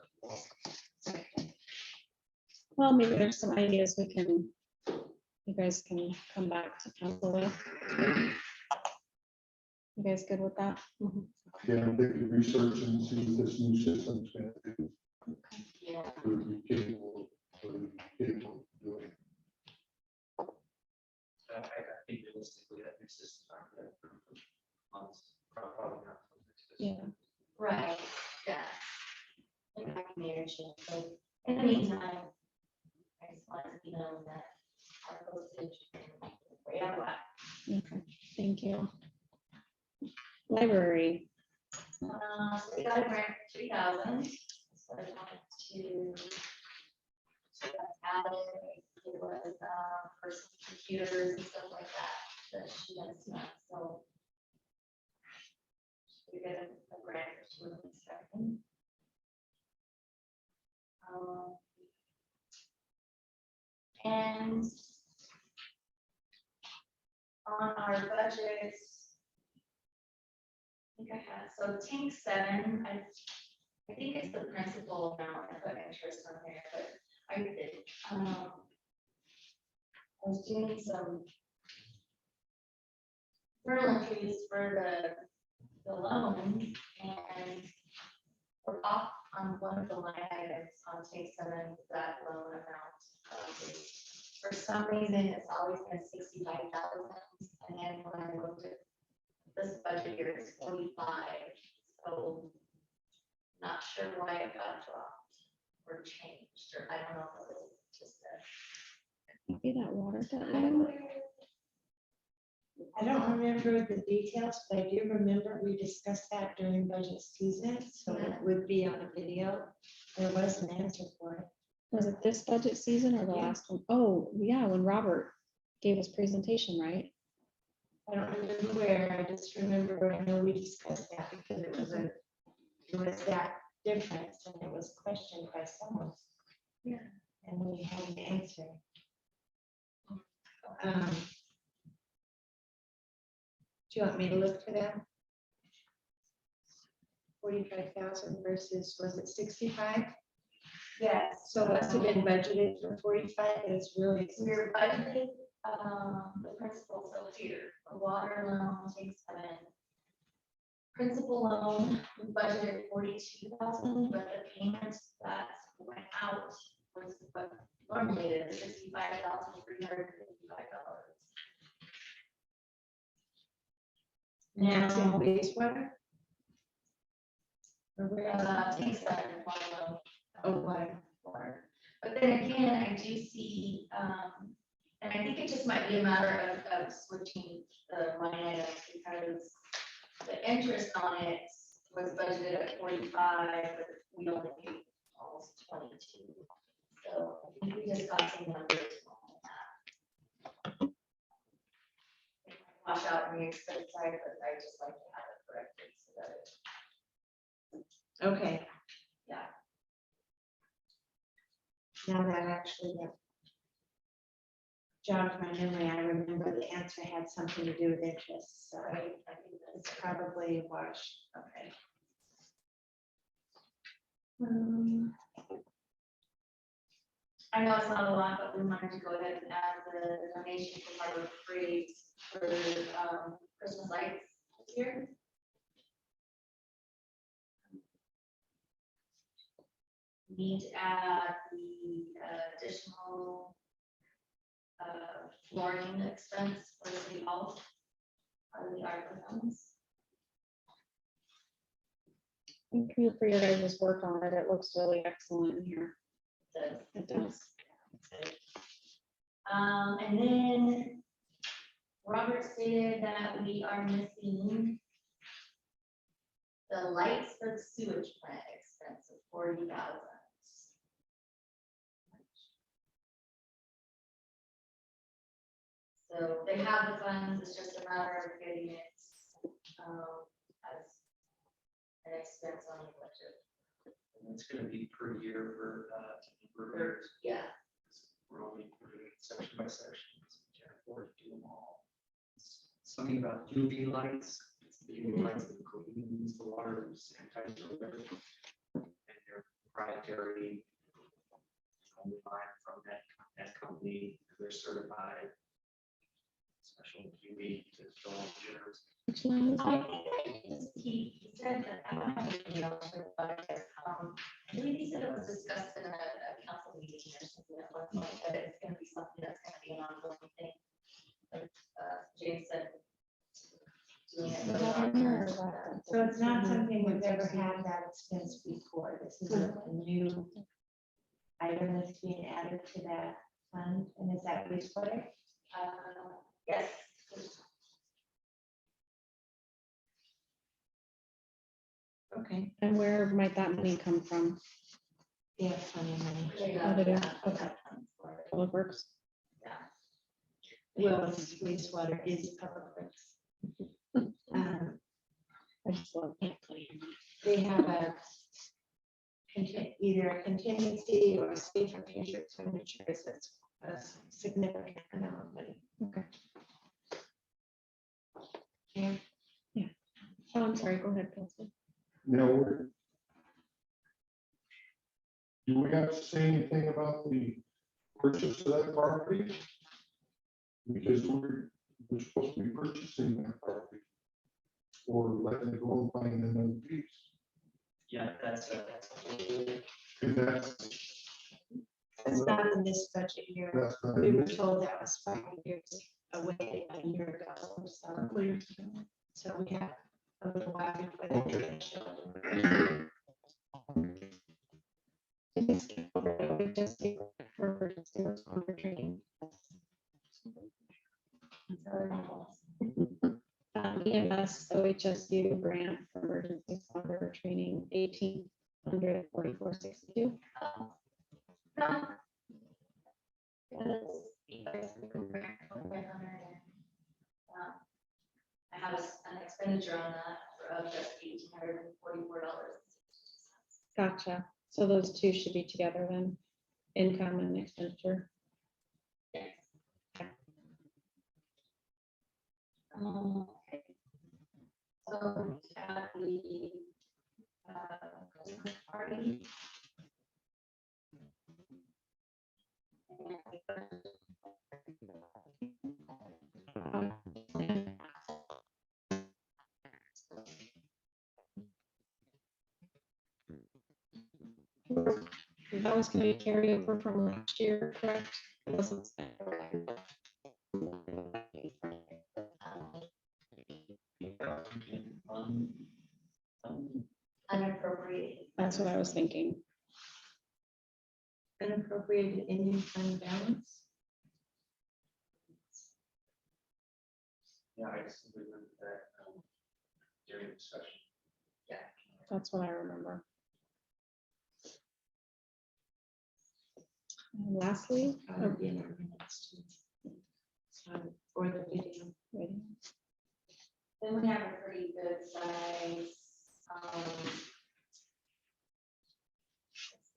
that. Well, maybe there's some ideas you guys can come back to council with. You guys good with that? Yeah, they could research and see what this new system's gonna do. Yeah. Would be capable of doing. I think realistically, that new system aren't there for months, probably not. for the next fiscal Yeah. year. Right, yeah. Like I can manage it, so in the meantime, I just wanted to know that our postage. Yeah, Okay, thank you. Library, so we got a grant for 3,000, so I wanted to. Add it, it was, for some computers and stuff like that she has not, so. We get a grant for 2,000. And on our budgets, I think I have, so tank 7, I think it's the principal amount I put interest on there, but I did, I was doing some journal entries for the loan, and we're off on one of the line items on tank 7, that loan amount. For some reason, it's always been 65,000, and then when I looked at this budget year, it's 45, so not sure why it got dropped or changed, or I don't know if it was just maybe that water a. bill. I don't remember the details, but I do remember we discussed that during budget season, so it would be on the video. There was an answer for it. Was it this budget season or the Yeah. last one? Oh, yeah, when Robert gave his presentation, right? I don't remember where, I just remember, I know we discussed that because it was that difference and it was questioned by someone. Yeah. And we had an answer. Do you want me to look for that? 45,000 versus, was it 65? Yes. So must have been budgeted for 45, and it's really. We're budgeted, the principal, so here, the water loan takes 7. Principal loan, we budgeted 42,000, but the payment that went out was what normally it is $65,355. Now it's in wastewater? Or where? Tank 7, water loan. Oh, water. Water. But then again, I do see, and I think it just might be a matter of switching the line items because the interest on it was budgeted at 45, but we only paid almost 22. So I think we just got some numbers on that. It might wash out on the expense side, but I just like to have it corrected so that Okay. Yeah. Now that actually, jogged my memory, I remember the answer had something to do with interest, so I think it's that's probably a wash. okay. I know it's not a lot, but we wanted to go ahead and add the donation from Harbor Freight for Christmas lights this year. Need to add the additional flooring expense for the hall out of the ARPA funds. Thank you for your guys' work on it. It looks really excellent in here. So It does. And then Robert stated that we are missing the lights for the sewage plant expense of 40,000. So they have the funds, it's just a matter of getting it as an expense on the budget. And it's gonna be per year for repairs. Yeah, We're only doing it section by section. So we can't afford to do them all. Something about UV lights. It's the UV lights that cleans the water, sanitize the river. And they're proprietary. Only buy from that company, they're certified. Special UV to kill all germs. Which line is I that? think he said that, I don't have anything else for the budget. I believe he said it was discussed in a council meeting or something at one point, that it's gonna be something that's gonna be an ongoing thing. Like, James said. Doing it for the long term. So it's not something we've ever had that expense before. This is a new item that's being added to that fund, and is that wastewater? Yes. Okay. And where might that money come from? Yeah, plenty of money. There you Oh, they go. do? Okay. Public Works? Yeah. Well, wastewater is public works. I just love that. They have either a contingency or a save for future expenditures. That's a significant amount of money. Okay. Yeah. Oh, I'm sorry, go ahead, Kelsey. Now, do we have to say anything about the purchase of that property? Because we're supposed to be purchasing that property. Or letting it go and buying another piece. Yeah, that's And that's, It's not in this budget year. that's not We in were this. told that was 5 years away a year ago. So we have a little while before that. Okay. can show. Just for emergency responder training. EMS OHSU grant for emergency responder training, 1,844.62. No. I have an expenditure on that of just $1,844. Gotcha. So those two should be together then, income and expenditure. Okay. So at the Christmas party. That was going to carry over from last year, correct? It wasn't spent. Unappropriated. That's what I was thinking. Unappropriated unappropriated Indian fund balance. Yeah, I guess we went with that during the discussion. That's what I remember. And lastly, Would be in our minutes too. For the video. Then we have a pretty good size,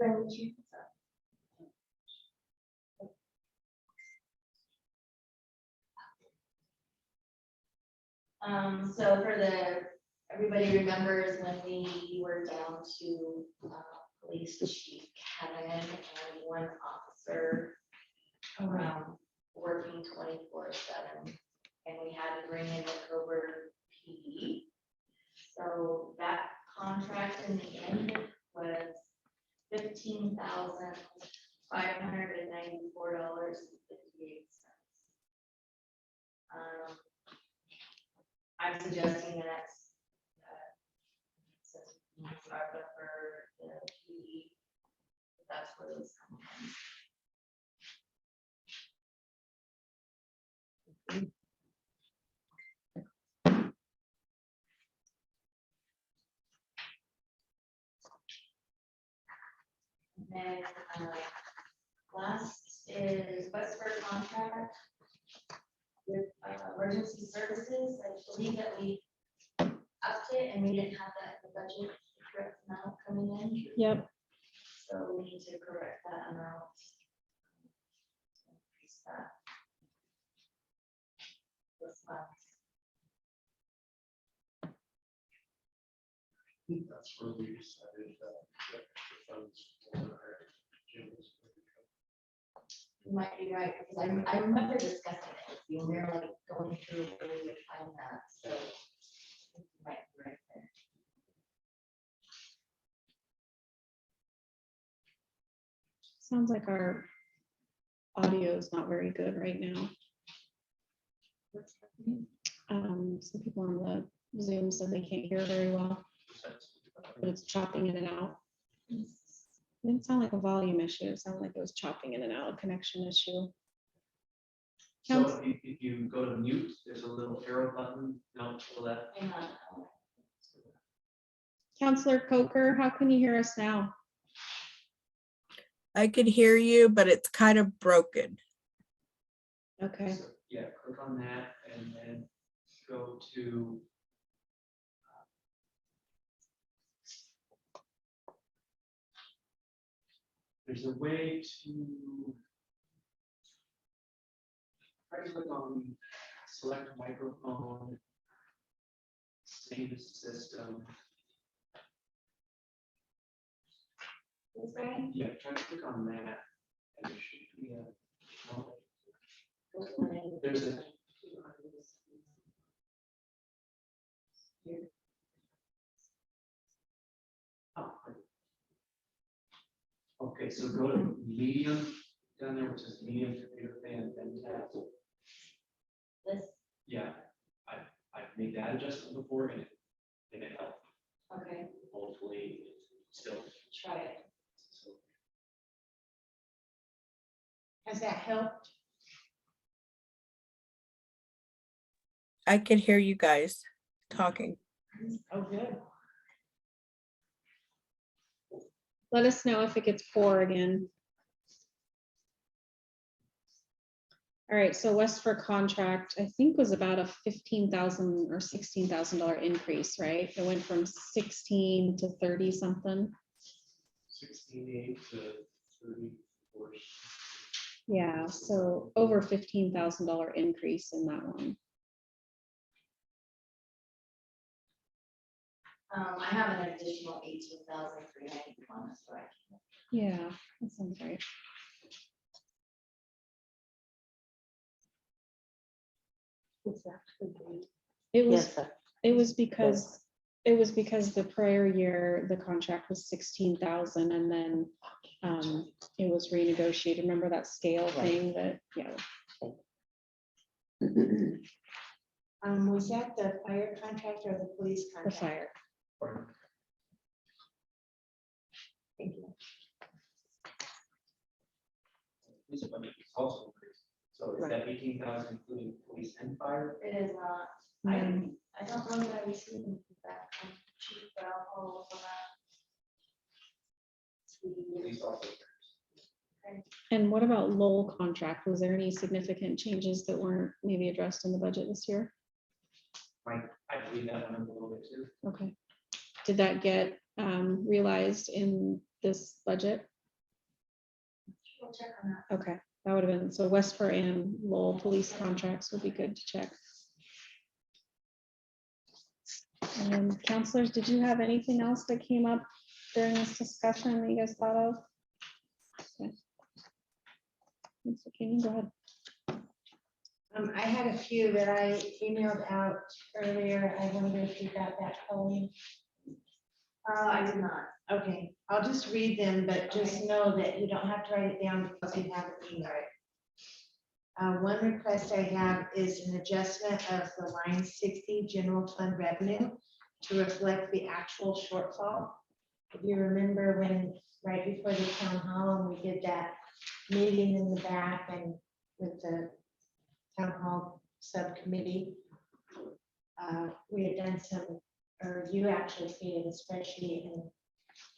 expenditure. So for everybody remembers when we were down to, police chief Kevin and one officer, working 24/7, and we had to bring in the Cobra PD. So that contract in the end was $15,594.58. I'm suggesting the next, since we started up for the PD, that's where those come from. And then, last is Westford contract with emergency services. I believe that we upped it and we didn't have that in the budget, the correct amount coming in. yep, So we need to correct that amount. Increase that. This month. I think that's where we decided that the funds for our gyms. You might be right, because I remember discussing it with you, and we were like going through where we would find that, so. You might be right there. sounds like our audio is not very good right now. Some people on the Zoom said they can't hear very well, but it's chopping in and out. It didn't sound like a volume issue, it sounded like it was chopping in and out, a connection issue. So if you go to mute, there's a little arrow button down to the left. Hang on. Counselor Coker, how can you hear us now? I could hear you, but it's kind of broken. Okay, So, yeah, click on that and then go to. There's a way to. Try to click on select microphone. Save system. This way? Yeah, try to click on that. And there should be a. There's a. Oh, okay, so go to medium down there, which is medium computer fan, then tab. This, Yeah, I've made that adjustment before and it helped. okay, Hopefully, it's still. try it. So, Has that helped? I can hear you guys talking. Oh, good. let us know if it gets poor again. All right, so Westford contract, I think was about a $15,000 or $16,000 increase, right? It went from 16 to 30 something. 68 to 34. Yeah, so over $15,000 increase in that one. I have an additional 18,391, that's what I can. Yeah, that sounds right. It was, Yes, sir. it was because the prior year, the contract was 16,000 and then it was renegotiated. Remember that scale thing that, yeah. Was that the fire contract or the police The contract? fire. Thank you. Police budget is also increased. So is that 18,000 including police and fire? It is not, I don't know that I received any feedback from chief, but I'll follow up on that. Police also. And what about Lowell contract? Was there any significant changes that weren't maybe addressed in the budget this year? Right, I believe that went up a little bit too. Okay. Did that get realized in this budget? We'll check on that. Okay, that would have been, so Westford and Lowell police contracts would be good to check. Counselors, did you have anything else that came up during this discussion that you guys thought of? Okay. Ms. McKinney, go ahead. I had a few that I emailed out earlier. I wonder if you got that, Colleen. I did not. Okay, I'll just read them, but just know that you don't have to write it down because you have it emailed. One request I have is an adjustment of the line 60 general fund revenue to reflect the actual shortfall. If you remember when, right before the town hall, and we did that meeting in the back and with the town hall subcommittee, we had done some, or you actually created a spreadsheet and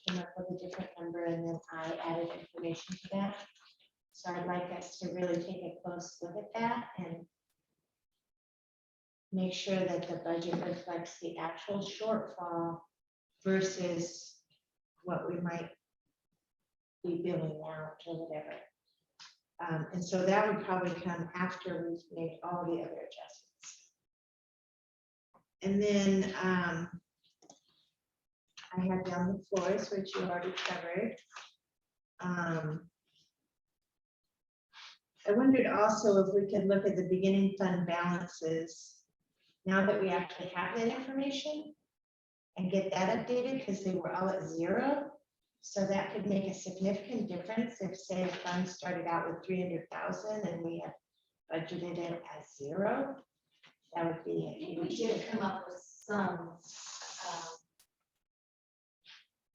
came up with a different number, and then I added information to that. So I'd like us to really take a close look at that and make sure that the budget reflects the actual shortfall versus what we might be billing out or whatever. And so that would probably come after we've made all the other adjustments. And then I had down the floors, which you already covered. I wondered also if we could look at the beginning fund balances now that we actually have that information and get that updated, because they were all at zero. So that could make a significant difference if, say, a fund started out with 300,000 and we have budgeted it as zero. That would be a We huge did difference. come up with some,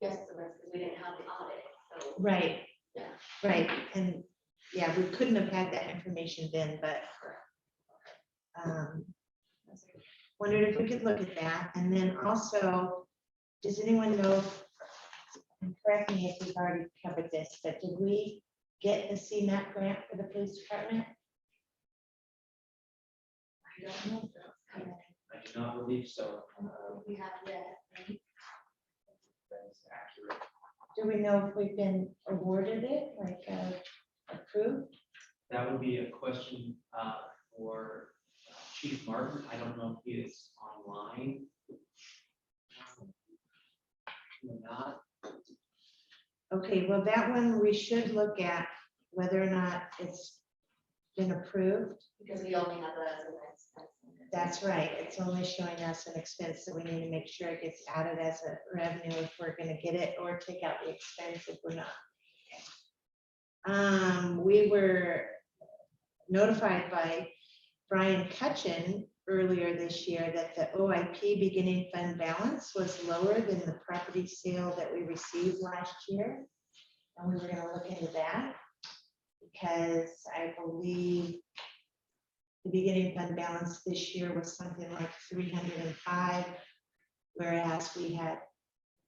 estimates, because we didn't have the audit, so. Right. Yeah. Right, and yeah, we couldn't have had that information then, but wondered if we could look at that. And then also, does anyone know, and correct me if we've already covered this, but did we get the CMAP grant for the police department? I don't know if that's coming. I do not believe so. We have yet. That is accurate. Do we know if we've been awarded it, like approved? That would be a question for Chief Martin. I don't know if he is online. Or not. Okay, well, that one we should look at whether or not it's been approved. Because we only have that as an expense. That's right. It's only showing us an expense, so we need to make sure it gets added as a revenue if we're gonna get it, or take out the expense if we're not. We were notified by Brian Cutchin earlier this year that the OIP beginning fund balance was lower than the property sale that we received last year. And we were gonna look into that, because I believe the beginning fund balance this year was something like 305, whereas we had,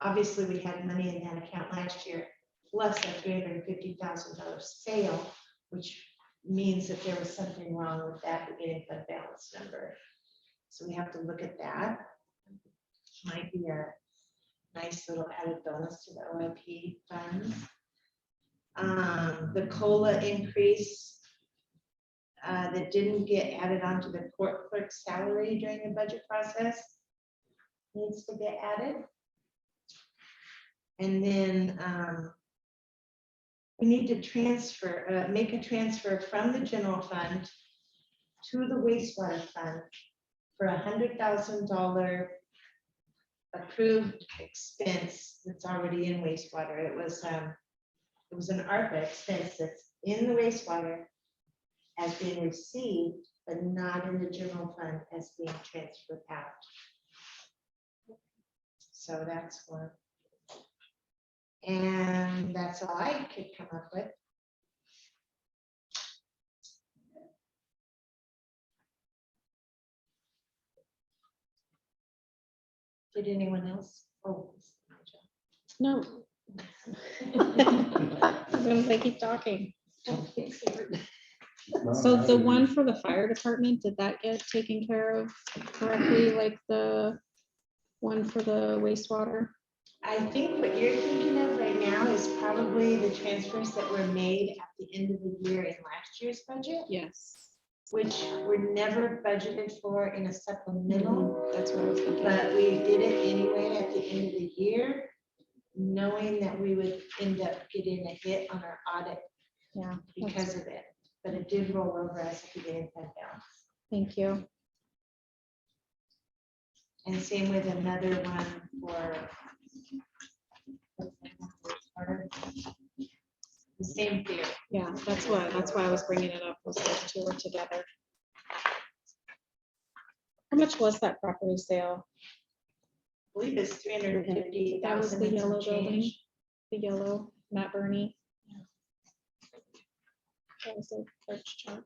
obviously we had money in that account last year, plus a $350,000 sale, which means that there was something wrong with that beginning fund balance number. So we have to look at that. Might be a nice little added bonus to the OIP funds. The COLA increase that didn't get added onto the court clerk salary during the budget process needs to get added. And then we need to transfer, make a transfer from the general fund to the wastewater fund for $100,000 approved expense that's already in wastewater. It was an ARPA expense that's in the wastewater as being received, but not in the general fund as being transferred out. So that's one. And that's all I could come up with. Did anyone else? Oh. No. As soon as they keep talking. So the one for the fire department, did that get taken care of correctly, like the one for the wastewater? I think what you're thinking of right now is probably the transfers that were made at the end of the year in last year's budget, Yes. which were never budgeted for in a supplemental. That's what I was thinking. But we did it anyway at the end of the year, knowing that we would end up getting a hit on our audit Yeah, because of it. But it did roll over as a beginning fund balance. thank you. And same with another one for the same theory. Yeah, that's why I was bringing it up, was those two were together. How much was that property sale? I believe it's 350,000. That was the and some yellow building, change. the yellow, Matt Burney. That was a church chunk.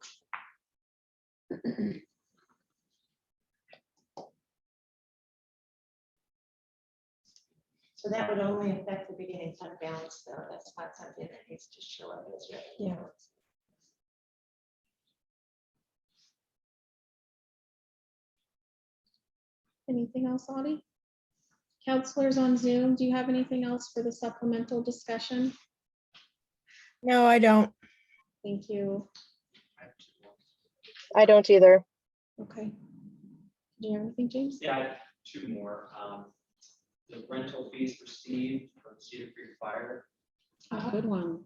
So that would only affect the beginning fund balance, though. That's not something that needs to show up as revenue. Yeah. Anything else, Audie? Counselors on Zoom, do you have anything else for the supplemental discussion? No, I don't. Thank you. I don't either. Okay. Do you have anything, James? Yeah, I have two more. The rental fees received from Cedar Creek Fire. A good one.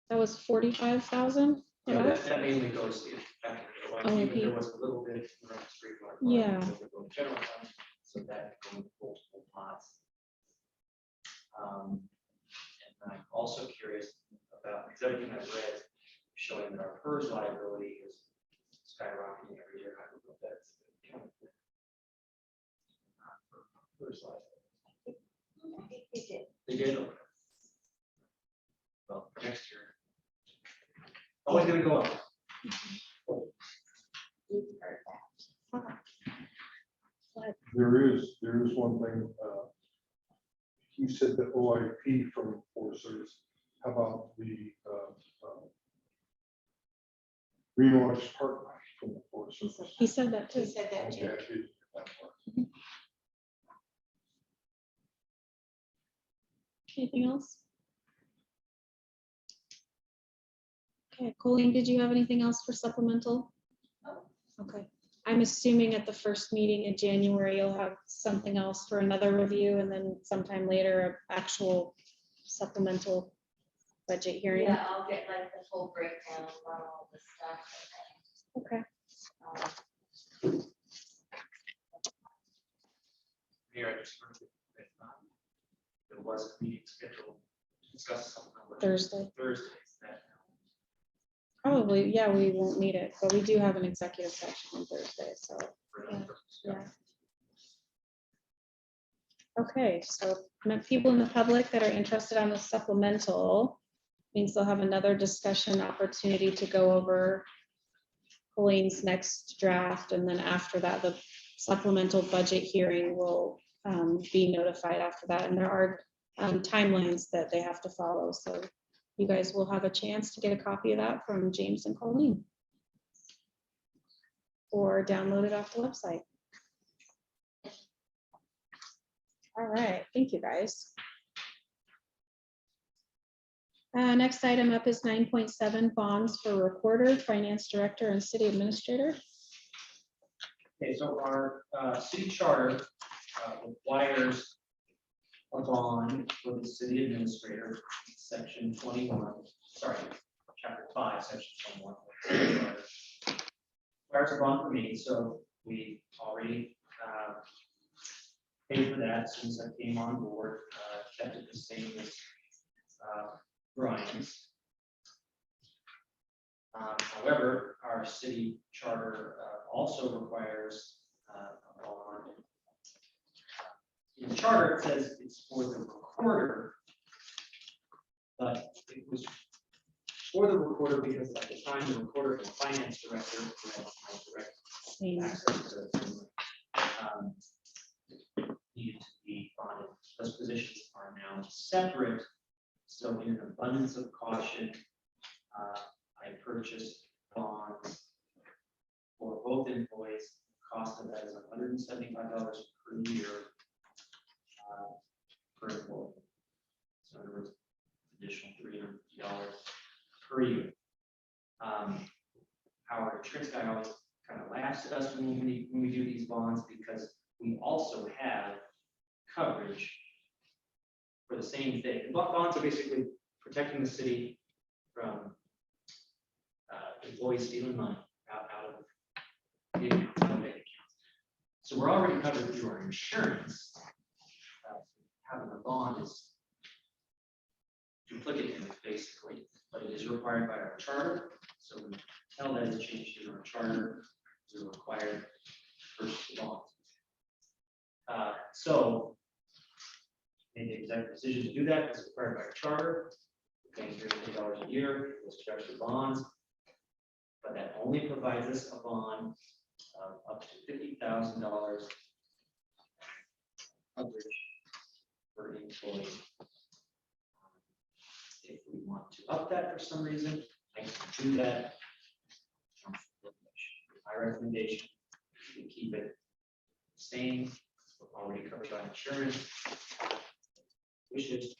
That was 45,000? That mainly goes to. Oh, Even okay. there was a little bit from the street. Yeah. General fund, so that going multiple pots. And I'm also curious about, because everything I've read showing that our PERS liability is skyrocketing every year. I don't know if that's. PERS liability. I think they did. They did. Okay. Well, next year. Always gonna go up. We've heard that. There is one thing, you said the OIP from Forest Service. How about the Greenwash Park from the Forest Service? He said that He too. said that Okay, too. I did get that part. Anything else? Okay, Colleen, did you have anything else for supplemental? Okay, I'm assuming at the first meeting in January, you'll have something else for another review, and then sometime later, an actual supplemental budget hearing. Yeah, I'll get like the full breakdown of all the stuff. Okay, Here, I just heard that there was a meeting scheduled to discuss something. on Thursday. Thursday. Is that Probably, yeah, we won't need it, but we do have an executive session on Thursday, so, yeah. Okay, so people in the public that are interested on the supplemental means they'll have another discussion opportunity to go over Colleen's next draft, and then after that, the supplemental budget hearing will be notified after that, and there are timelines that they have to follow, so you guys will have a chance to get a copy of that from James and Colleen, or download it off the website. All right, thank you, guys. Next item up is 9.7 bonds for recorder, finance director, and city administrator. Okay, so our city charter requires a bond for the city administrator, section 21, sorry, chapter 5, section 21. Requires a bond for me, so we already paid for that since I came on board, kept it the same as Brian's. However, our city charter also requires a bond. In the charter, it says it's for the recorder, but it was for the recorder because at the time the recorder and finance director who had my direct Same. access to it. bonded. Those positions are now separate. So in an abundance of caution, I purchased bonds for both employees. Cost of that is $175 per year per employee. So in other words, additional $350 per year. Our insurance guy always kind of laughs at us when we do these bonds because we also have coverage for the same thing. Bonds are basically protecting the city from employees stealing money out of the accounts, out of bank accounts. So we're already covered through our insurance. Having a bond is duplicative, basically, but it is required by our charter. So until that is changed in our charter, we're required to purchase the bonds. So made the executive decision to do that. It's required by our charter. We're paying $30 a year. Those treasury bonds. But that only provides us a bond of up to $50,000 coverage per employee. If we want to up that for some reason, I can do that. My recommendation, we keep it the same. We're already covered by insurance. Wishes.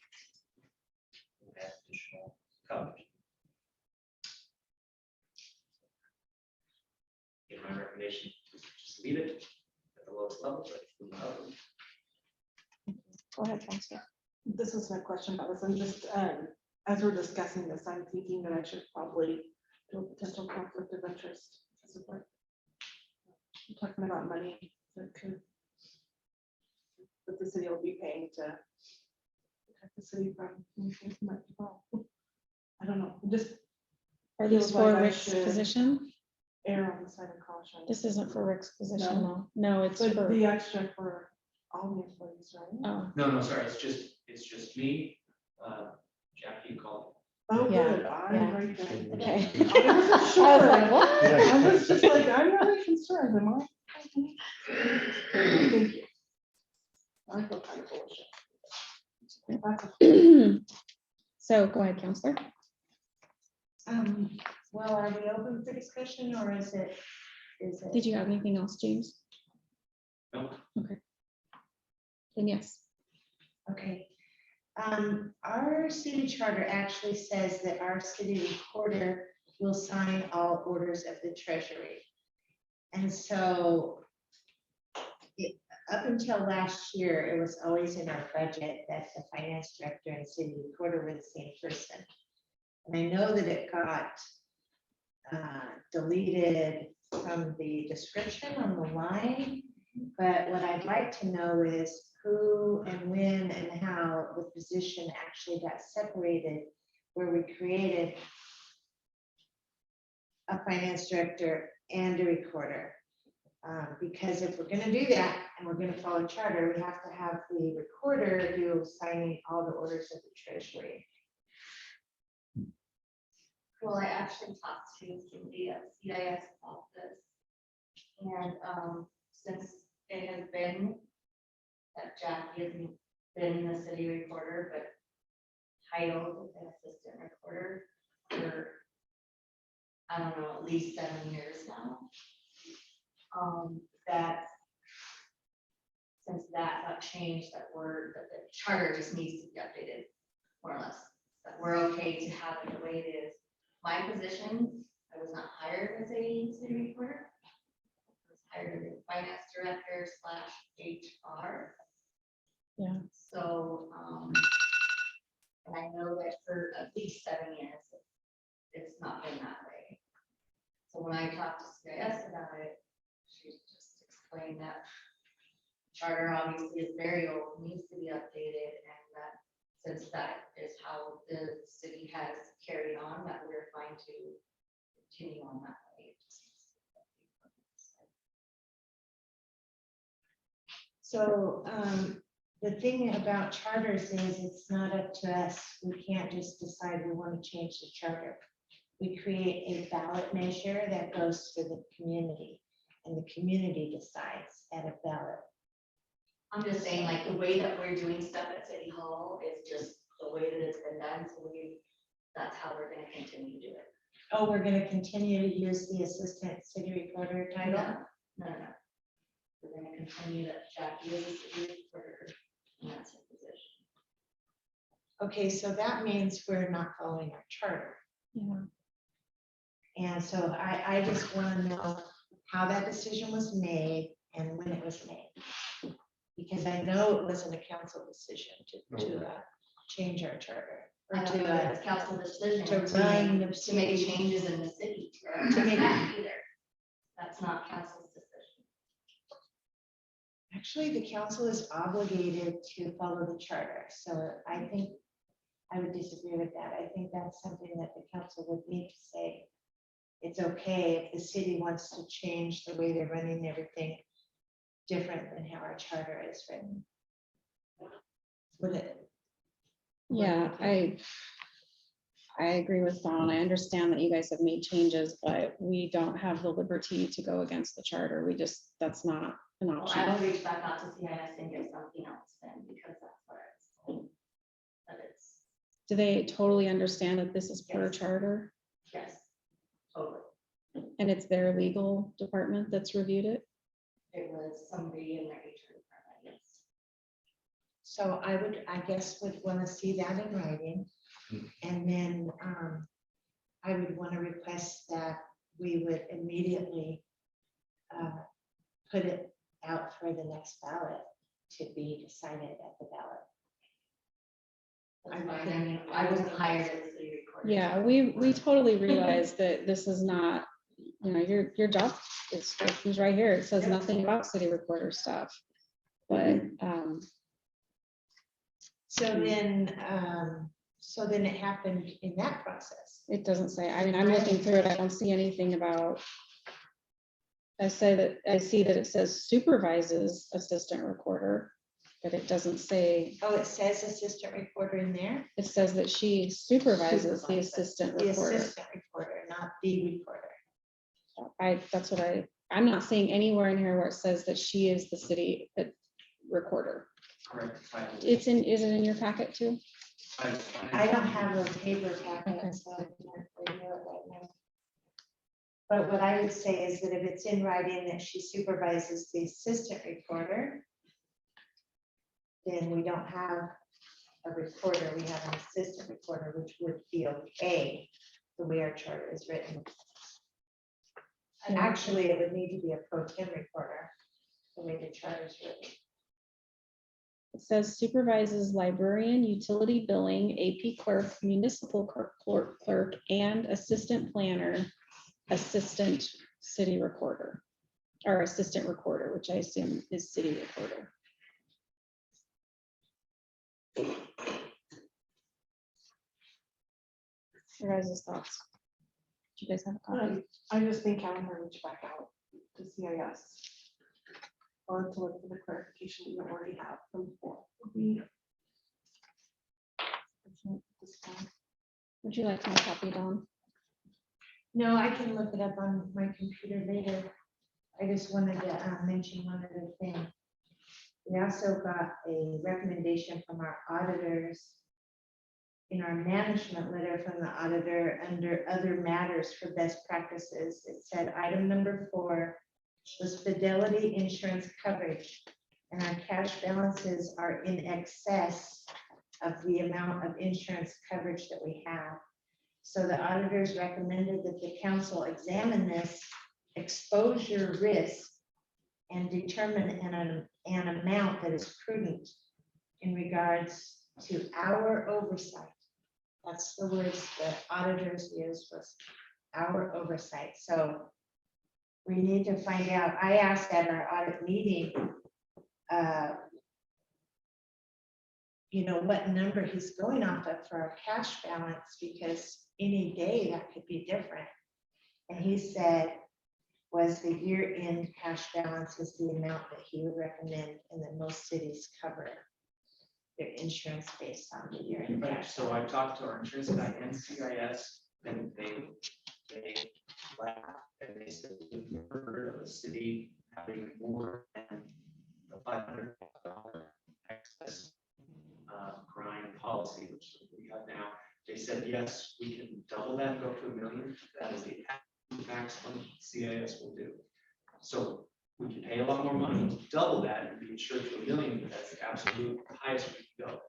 Add additional coverage. Give my recommendation, just leave it at the lowest level, but if we want to Go ahead, Counselor. This is my question about this. I'm just, as we're discussing this, I'm thinking that I should probably do a potential conflict of interest. As if we're talking about money that could, that the city will be paying to protect the city from things that might be wrong. I don't know, just Are these Feels for like I Rick's should- position? err on the side of caution. This isn't for Rick's position, No. no. No, it's But for, the extra for all the employees, right? oh, No, sorry, it's just me. Jackie, you called. Oh, Yeah, good, I'm yeah. right there. okay. I wasn't I sure. was like, what? I was just like, I'm really concerned, am I? Thank you. I feel kind of bullshit. That's a- So go ahead, Counselor. Well, are we open for discussion or is it? Did you have anything else, James? No. Okay. Then yes. Okay. Our city charter actually says that our city recorder will sign all orders of the treasury. And so up until last year, it was always in our budget that the finance director and city recorder were the same person. And I know that it got deleted from the description on the line, but what I'd like to know is who and when and how the position actually got separated, where we created a finance director and a recorder. Because if we're gonna do that and we're gonna follow charter, we have to have the recorder do signing all the orders of the treasury. Well, I actually talked to Cindy at CIS about this. And since it has been that Jackie hasn't been the city recorder, but titled an assistant recorder for, I don't know, at least 7 years now. That since that got changed, that the charter just needs to be updated, more or less. That we're okay to have it the way it is. My position, I was not hired as a city recorder. I was hired as a finance director / HR. Yeah. So, and I know that for at least 7 years, it's not been that way. So when I talked to CIS about it, she just explained that charter obviously is very old, needs to be updated, and that since that is how the city has carried on, that we're fine to continue on that way. So the thing about charters is it's not up to us. We can't just decide we want to change the charter. We create a ballot measure that goes to the community, and the community decides at a ballot. I'm just saying, like, the way that we're doing stuff at City Hall is just the way that it's been done, so that's how we're gonna continue to do it. Oh, we're gonna continue to use the assistant city recorder title? No. We're gonna continue that Jackie is a city recorder, and that's her position. Okay, so that means we're not following our charter. Yeah. And so I just want to know how that decision was made and when it was made. Because I know it wasn't a council decision to change our charter. Or I don't know if it's council decision to to run make, the to make city. changes in the city. To make- Either. That's not council's decision. Actually, the council is obligated to follow the charter, so I think I would disagree with that. I think that's something that the council would need to say. It's okay if the city wants to change the way they're running everything different than how our charter is written. Would it? Yeah, I agree with Dawn. I understand that you guys have made changes, but we don't have the liberty to go against the charter. That's not an Well, I option. will reach back out to CIS and get something else then, because that's what I was told. But it's, Do they totally understand that this is per Yes. charter yes, totally. and it's their legal department that's reviewed it? It was somebody in their HR department, yes. So I guess would want to see that in writing. And then I would want to request that we would immediately put it out for the next ballot to be decided at the ballot. That's fine. I mean, I wasn't hired as a city recorder. Yeah, we totally realize that this is not, your job description's right here. It says nothing about city recorder stuff. But So then it happened in that process. it doesn't say, I'm looking through it. I don't see anything about. I see that it says supervises assistant recorder, but it doesn't say, Oh, it says assistant recorder in there? it says that she supervises the assistant The recorder. assistant recorder, not the recorder. That's what I'm not seeing anywhere in here where it says that she is the city recorder. Correct. title. Is it in your packet too? I don't have a paper Okay. packet, so I can't review it right now. But what I would say is that if it's in writing that she supervises the assistant recorder, then we don't have a recorder, we have an assistant recorder, which would be okay, the way our charter is written. And actually, it would need to be a pro tem recorder, the way the charter is written. It says supervises librarian, utility billing, AP clerk, municipal clerk, and assistant planner, assistant city recorder, or assistant recorder, which I assume is city recorder. Your guys' thoughts? Do you guys have a copy? I just think I want to reach back out to CIS. Or to look for the clarification you already have from before. Would you like my copy, Dawn? No, I can look it up on my computer later. I just wanted to mention one other thing. We also got a recommendation from our auditors in our management letter from the auditor under other matters for best practices. It said item number 4 was fidelity insurance coverage, and our cash balances are in excess of the amount of insurance coverage that we have. So the auditors recommended that the council examine this exposure risk and determine an amount that is prudent in regards to our oversight. That's the words the auditors used, was our oversight. So we need to find out. I asked at our audit meeting, what number he's going off of for our cash balance, because any day that could be different. And he said, was the year-end cash balance is the amount that he would recommend, and that most cities cover their insurance based on the year-end Right, cash. so I talked to our insurance guy and CIS, and they laughed, and they said, we've never heard of a city having more than the $500,000 said, yes, we can double that, go up to $1 million. That is the absolute maximum CIS will do. So we can pay a lot more money, double that, and be insured to $1 million, but that's the absolute highest we can go.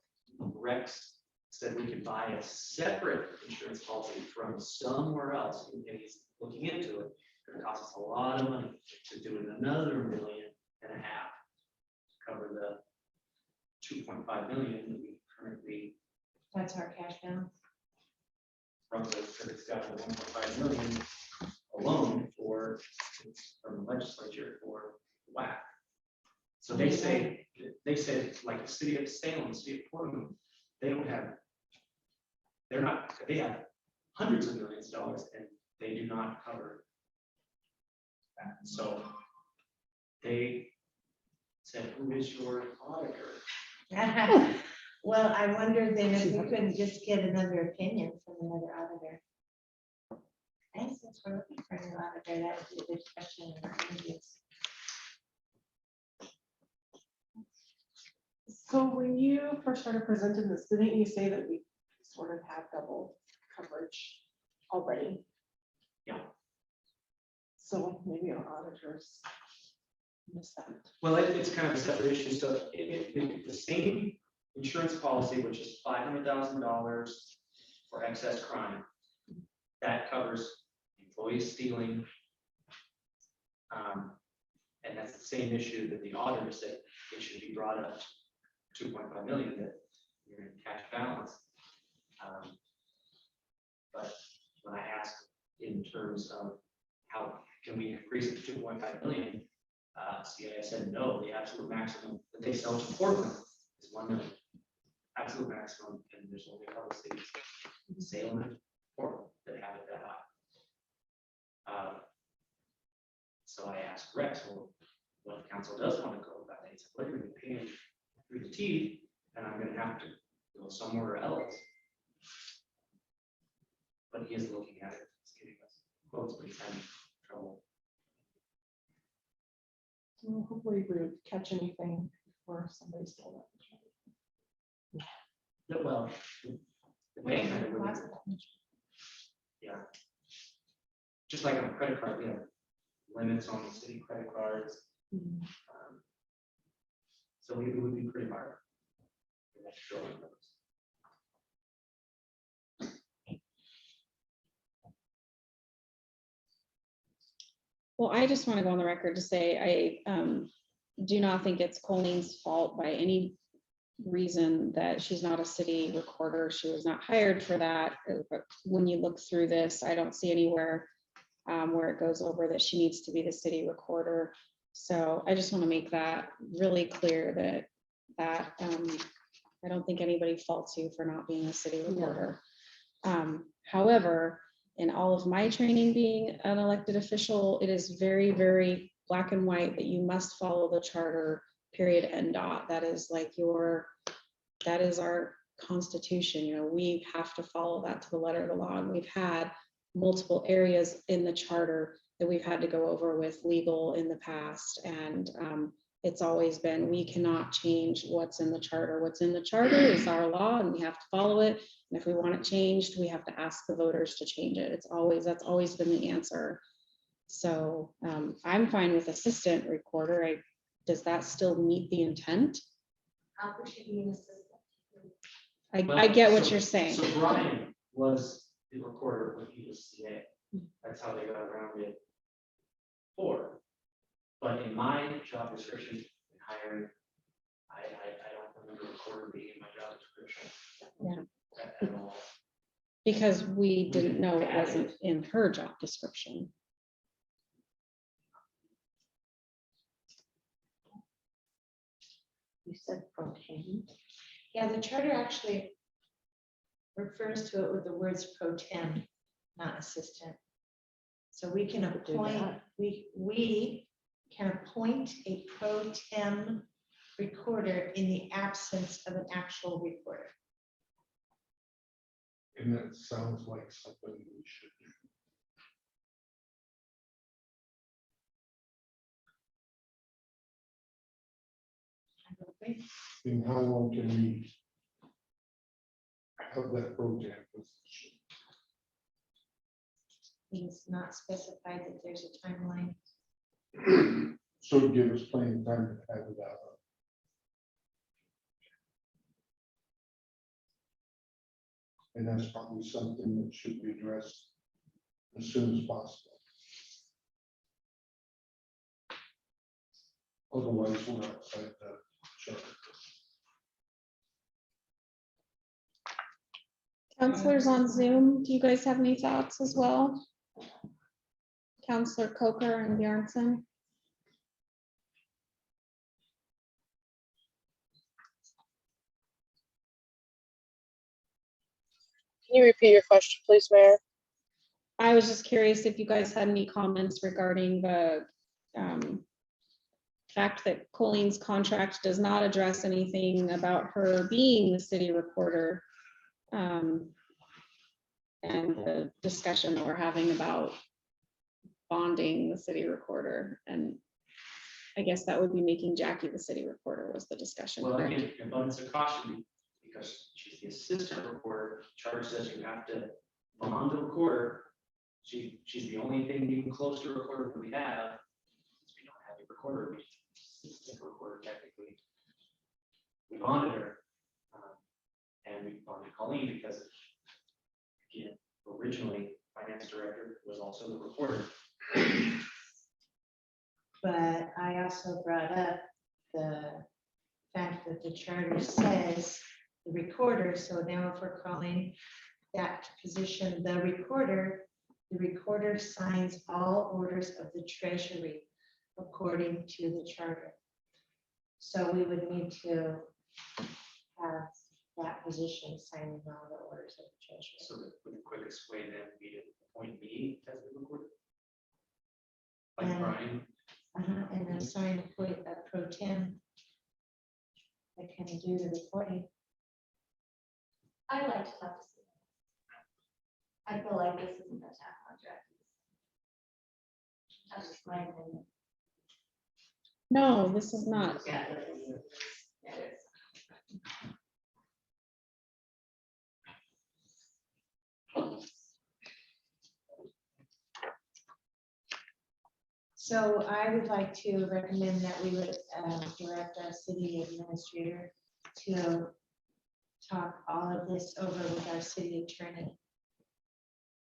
Rex said we could buy a separate insurance policy from somewhere else, and he's looking into it. It costs us a lot of money to do another 1.5 million to cover the 2.5 million that we currently That's our cash balance. roughly, because it's got the 1.5 million alone for, from the legislature for WAC. So they say, like the city of Salem, the city of Portland, they don't have, they have hundreds of millions of dollars and they do not cover that. So they said, who is your auditor? Well, I wonder then if we couldn't just get another opinion from another auditor. I think since we're looking for a new auditor, that would be a good question in our interviews. So when you first started presenting this, didn't you say that we sort of have double coverage already? Yeah. So maybe our auditors missed that. Well, it's kind of a separate issue. So the same insurance policy, which is $500,000 for excess crime, that covers employees stealing. And that's the same issue that the auditor said it should be brought up to 2.5 million, that you're in cash balance. But when I asked in terms of how can we increase it to 2.5 million, CIS said no, the absolute maximum that they sell to Portland is 1 million. Absolute maximum, and there's only a couple cities, Salem and Portland, that have it that high. So I asked Rex, well, what if council does want to go with that? He said, we're going to be paying through the teeth, and I'm going to have to go somewhere else. But he is looking at it, he's giving us quotes, but he's having trouble. So hopefully we would catch anything before somebody stole that. No, well, the bank kind of would- yeah. Just like on a credit card, we have limits on the city credit cards. So it would be pretty hard. for that to show in those. Well, I just want to go on the record to say, I do not think it's Colleen's fault by any reason that she's not a city recorder. She was not hired for that. But when you look through this, I don't see anywhere where it goes over that she needs to be the city recorder. So I just want to make that really clear that I don't think anybody faults you for not being a city recorder. However, in all of my training being an elected official, it is very, very black and white that you must follow the charter, period, end dot. That is like that is our constitution. You know, we have to follow that to the letter of the law. And we've had multiple areas in the charter that we've had to go over with legal in the past. And it's always been, we cannot change what's in the charter. What's in the charter is our law and we have to follow it. And if we want it changed, we have to ask the voters to change it. That's always been the answer. So I'm fine with assistant recorder. Does that still meet the intent? How could she be an assistant? I get what So- you're saying. So Brian was the recorder when he was CA. That's how they got around it before. But in my job description, in hiring, I don't remember recorder being in my job description. Yeah. At all. Because we didn't know it wasn't in her job description. You said pro tem. Yeah, the charter actually refers to it with the words pro tem, not assistant. So we can Could do appoint, that. we can appoint a pro tem recorder in the absence of an actual recorder. And that sounds like something we should do. I don't think. And how long can we of that pro tem position. It's not specified that there's a timeline. So give us plenty of time to have it out. And that's probably something that should be addressed as soon as possible. Otherwise, we're outside the charter. Counselors on Zoom, do you guys have any thoughts as well? Counselor Coker and Bjornson? Can you repeat your question, please, Mayor? I was just curious if you guys had any comments regarding the fact that Colleen's contract does not address anything about her being the city recorder. And the discussion that we're having about bonding the city recorder. And I guess that would be making Jackie the city recorder was the discussion. Well, correct? again, abundance of caution, because she's the assistant recorder, charter says you have to bond the recorder. She's the only thing even close to a recorder that we have. Since we don't have a recorder, we assistant recorder technically. We bonded her. And we bonded Colleen because again, originally finance director was also the recorder. But I also brought up the fact that the charter says the recorder, so now if we're calling that position the recorder signs all orders of the treasury according to the charter. So we would need to have that position signing all the orders of the treasury. So the quickest way then would be to appoint me as the recorder. Like And- Brian. And then sign a pro tem that can do the reporting. I like to talk to Steve. I feel like this isn't a town contract. That's just my opinion. No, this is not. Yeah, it is. It is. So I would like to recommend that we would direct our city administrator to talk all of this over with our city attorney.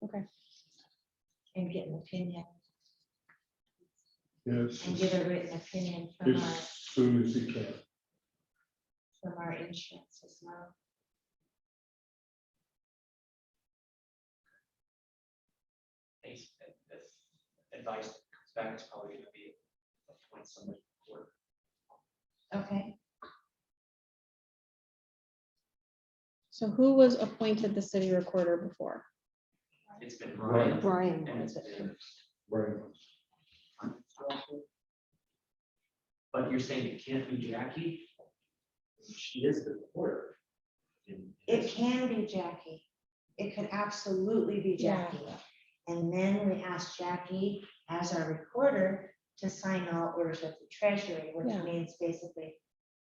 Okay. And get an opinion, Yes, and get a written opinion from as soon as he can. our insurance as well. This advice that comes back is probably gonna be appoint somebody to work. Okay, So who was appointed the city recorder before? It's been Brian. Brian And was it's it. been, Right. but you're saying it can't be Jackie? She is the recorder. it can be Jackie. It could absolutely be Yeah. Jackie. And then we asked Jackie as our recorder to sign all orders of the treasury, which Yeah. means basically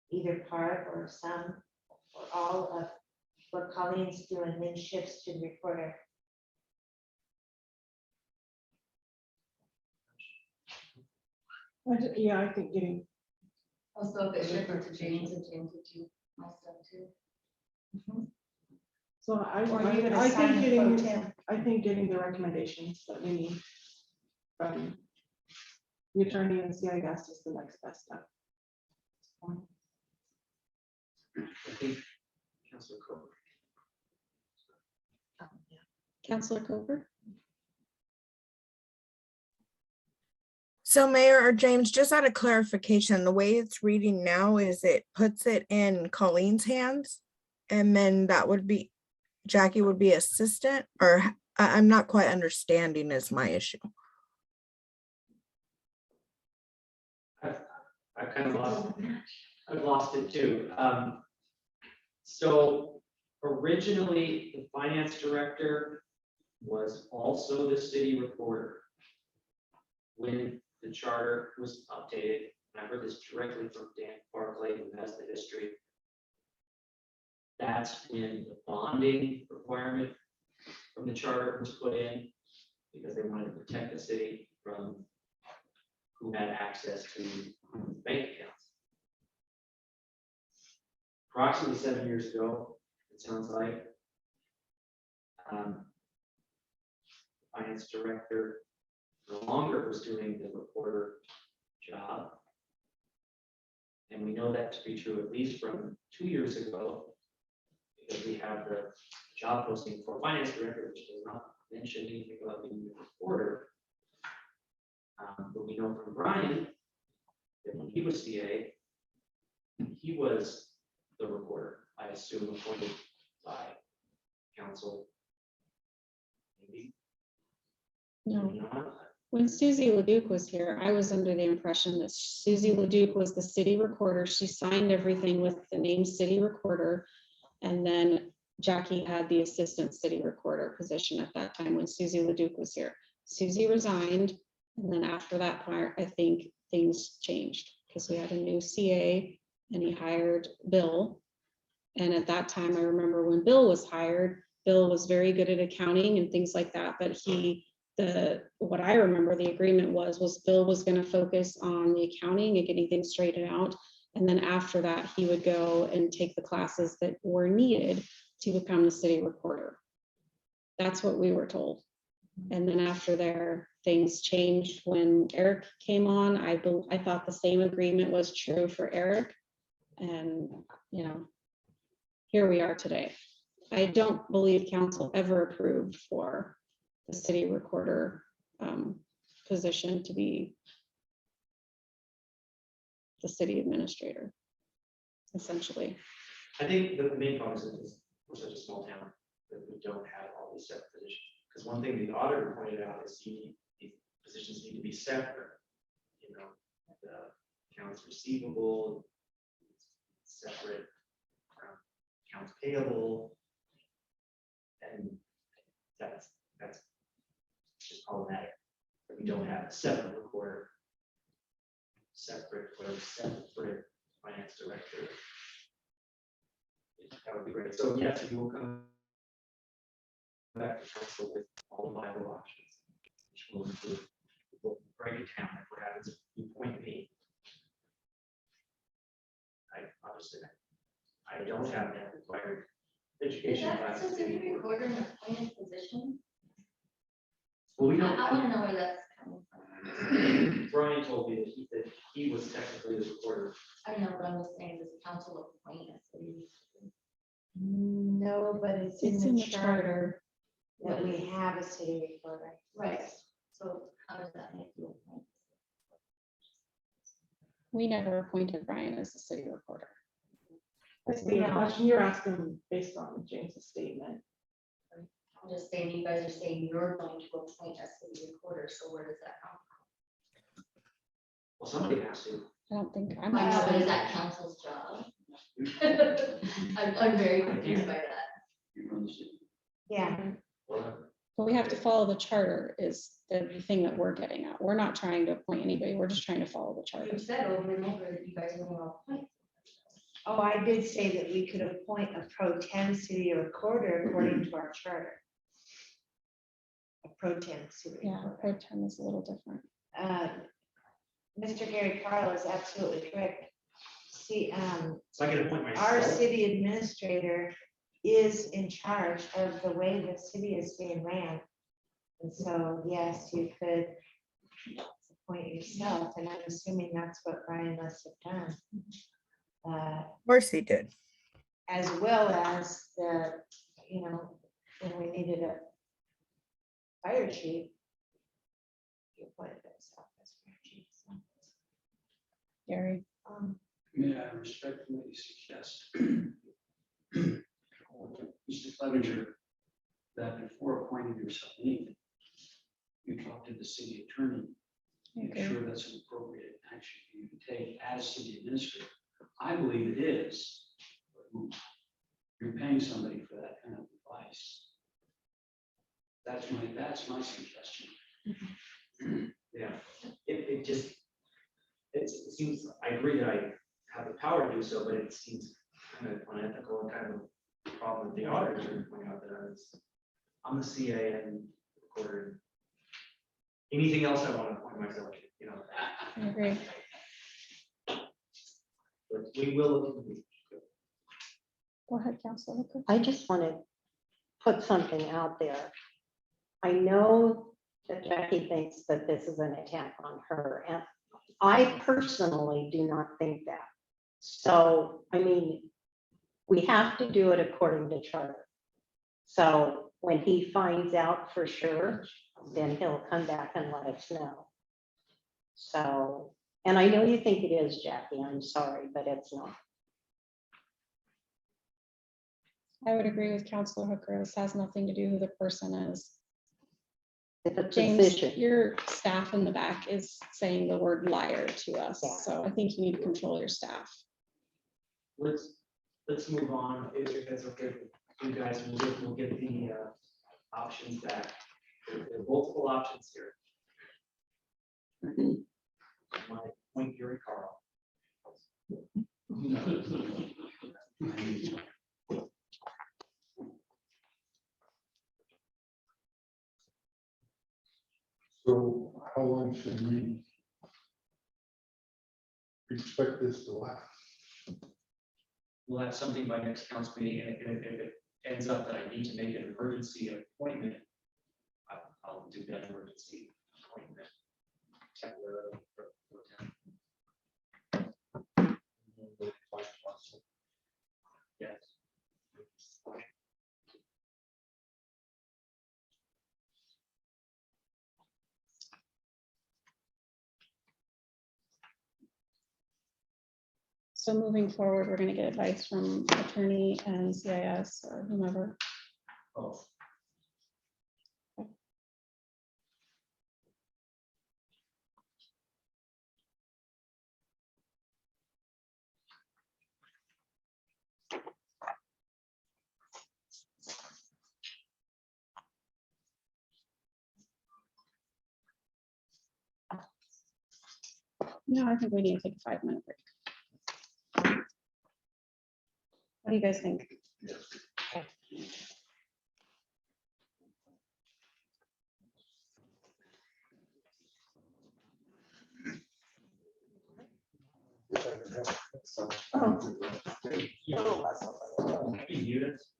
either part or some or all of what Colleen's doing, then shifts to the recorder. Yeah, I think getting, Also, if it's shifted to James and James would do my stuff too. so I, Or even I assign think a pro getting, tem. I think getting the recommendations that we need from the attorney and CIS is the next best step. I think Councilor Coker. Counselor Coker? So Mayor or James, just out of clarification, the way it's reading now is it puts it in Colleen's hands. And then that would be, Jackie would be assistant, or I'm not quite understanding is my issue. I've kind of lost, I've lost it too. So originally, the finance director was also the city recorder. When the charter was updated, and I heard this directly from Dan Barclay, who has the history. That's when the bonding requirement from the charter was put in, because they wanted to protect the city from who had access to bank accounts. Approximately 7 years ago, it sounds like, finance director no longer was doing the reporter job. And we know that to be true at least from 2 years ago, because we have the job posting for finance director, which does not mention anything about being a reporter. But we know from Brian that when he was CA, he was the reporter, I assume appointed by council. Maybe. No. Not. When Susie Leduc was here, I was under the impression that Susie Leduc was the city recorder. She signed everything with the name city recorder. And then Jackie had the assistant city recorder position at that time when Susie Leduc was here. Susie resigned. And then after that part, I think things changed because we had a new CA and he hired Bill. And at that time, I remember when Bill was hired, Bill was very good at accounting and things like that, but what I remember the agreement was Bill was going to focus on the accounting and getting things straightened out. And then after that, he would go and take the classes that were needed to become the city recorder. That's what we were told. And then after there, things changed when Eric came on. I thought the same agreement was true for Eric. And, you know, here we are today. I don't believe council ever approved for the city recorder position to be the city administrator, essentially. I think the main problem is we're such a small town that we don't have all these separate positions. Because one thing the auditor pointed out is these positions need to be separate. You know, the accounts receivable, separate accounts payable, and that's just problematic. That we don't have a separate recorder, separate clerk, separate finance director. That would be great. So yes, we will come back to council with all the viable options, which will include, we'll break it down if what happens if you point me. I obviously, I don't have that required Is education that class. a city recorder in a appointed position? Well, we I don't, want to know where that's coming from. Brian told me that he was technically the recorder. I know, but I'm just saying, does the council appoint a city? No, but it's in the charter that we recorder? have a city recorder. Right, so how does that make you appoint? We never appointed Brian as the city recorder. That's the question you're asking based on James's statement. I'm just saying, you guys are saying you're going to appoint a city recorder, so where does that come Well, somebody has to. I don't think, I'm from? I know, not but is saying, that council's job? I'm very confused by that. Yeah, Well, but we have to follow the charter is the thing that we're getting at. We're not trying to appoint anybody. We're just trying to follow the charter. You said over and over that you guys are going to appoint. oh, I did say that we could appoint a pro tem city recorder according to our charter. A pro tem city Yeah, recorder. pro tem is a little different. Mr. Gary Carl is absolutely correct. See, so I can appoint our myself. city administrator is in charge of the way the city is being ran. And so, yes, you could appoint yourself, and I'm assuming that's what Brian must have done. Of course he did. As well as the, you know, when we needed a fire chief. He appointed himself as fire chief. So, Gary, May I respectfully suggest, Mr. Clevenger, that before appointing yourself anything, you talk to the city attorney, make Okay. sure that's an appropriate action for you to take as city administrator. I believe it is. but You're paying somebody for that kind of advice. That's my suggestion. Yeah, it just, it seems, I agree that I have the power to do so, but it seems kind of unethical and kind of problem with the auditor pointing out that I'm the CA and recorder. Anything else I want to point myself to, you know, I agree. but we will look into the. Go ahead, Counselor Hooker. I just want to put something out there. I know that Jackie thinks that this is an attack on her, and I personally do not think that. So, I mean, we have to do it according to charter. So when he finds out for sure, then he'll come back and let us know. So, and I know you think it is, Jackie, I'm sorry, but it's not. I would agree with Counselor Hooker. This has nothing to do who the person is. It's a James, position. your staff in the back is saying the word liar to us, Yeah. so I think you need to control your staff. Let's move on, if that's okay with you guys, we'll get the options back. There are multiple options here. My point here, Carl. So how long should we expect this to last? We'll have something by next council meeting, and if it ends up that I need to make an emergency appointment, I'll do that emergency appointment. Temporarily for them. Yes. So moving forward, we're gonna get advice from attorney and CIS or whomever. Oh. No, I think we need to take a 5-minute break. What do you guys think? Units.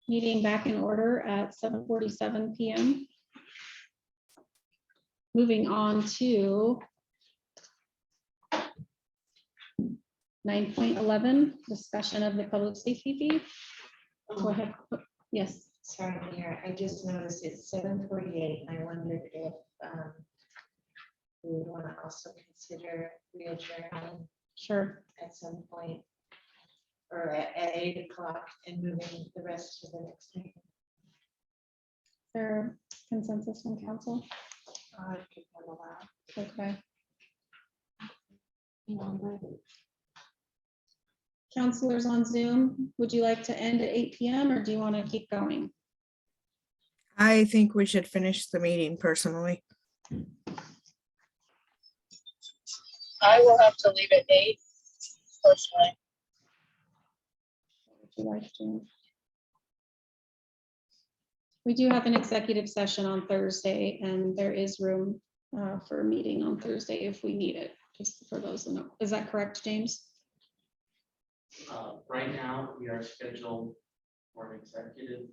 Meeting back in order at 7:47 PM. Moving on to 9.11, discussion of the public safety fee. Go ahead. Yes, Sorry, Mayor, I just noticed it's 7:48. I wondered if we would want to also consider readjourning sure. at some point, or at 8 o'clock and moving the rest to the next meeting. Is there consensus from council? I could handle that. Okay. Um, Counselors on Zoom, would you like to end at 8 PM or do you want to keep going? I think we should finish the meeting personally. I will have to leave at 8 personally. What would you like to? We do have an executive session on Thursday and there is room for a meeting on Thursday if we need it, just for those that know. Is that correct, James? Right now, we are scheduled for an executive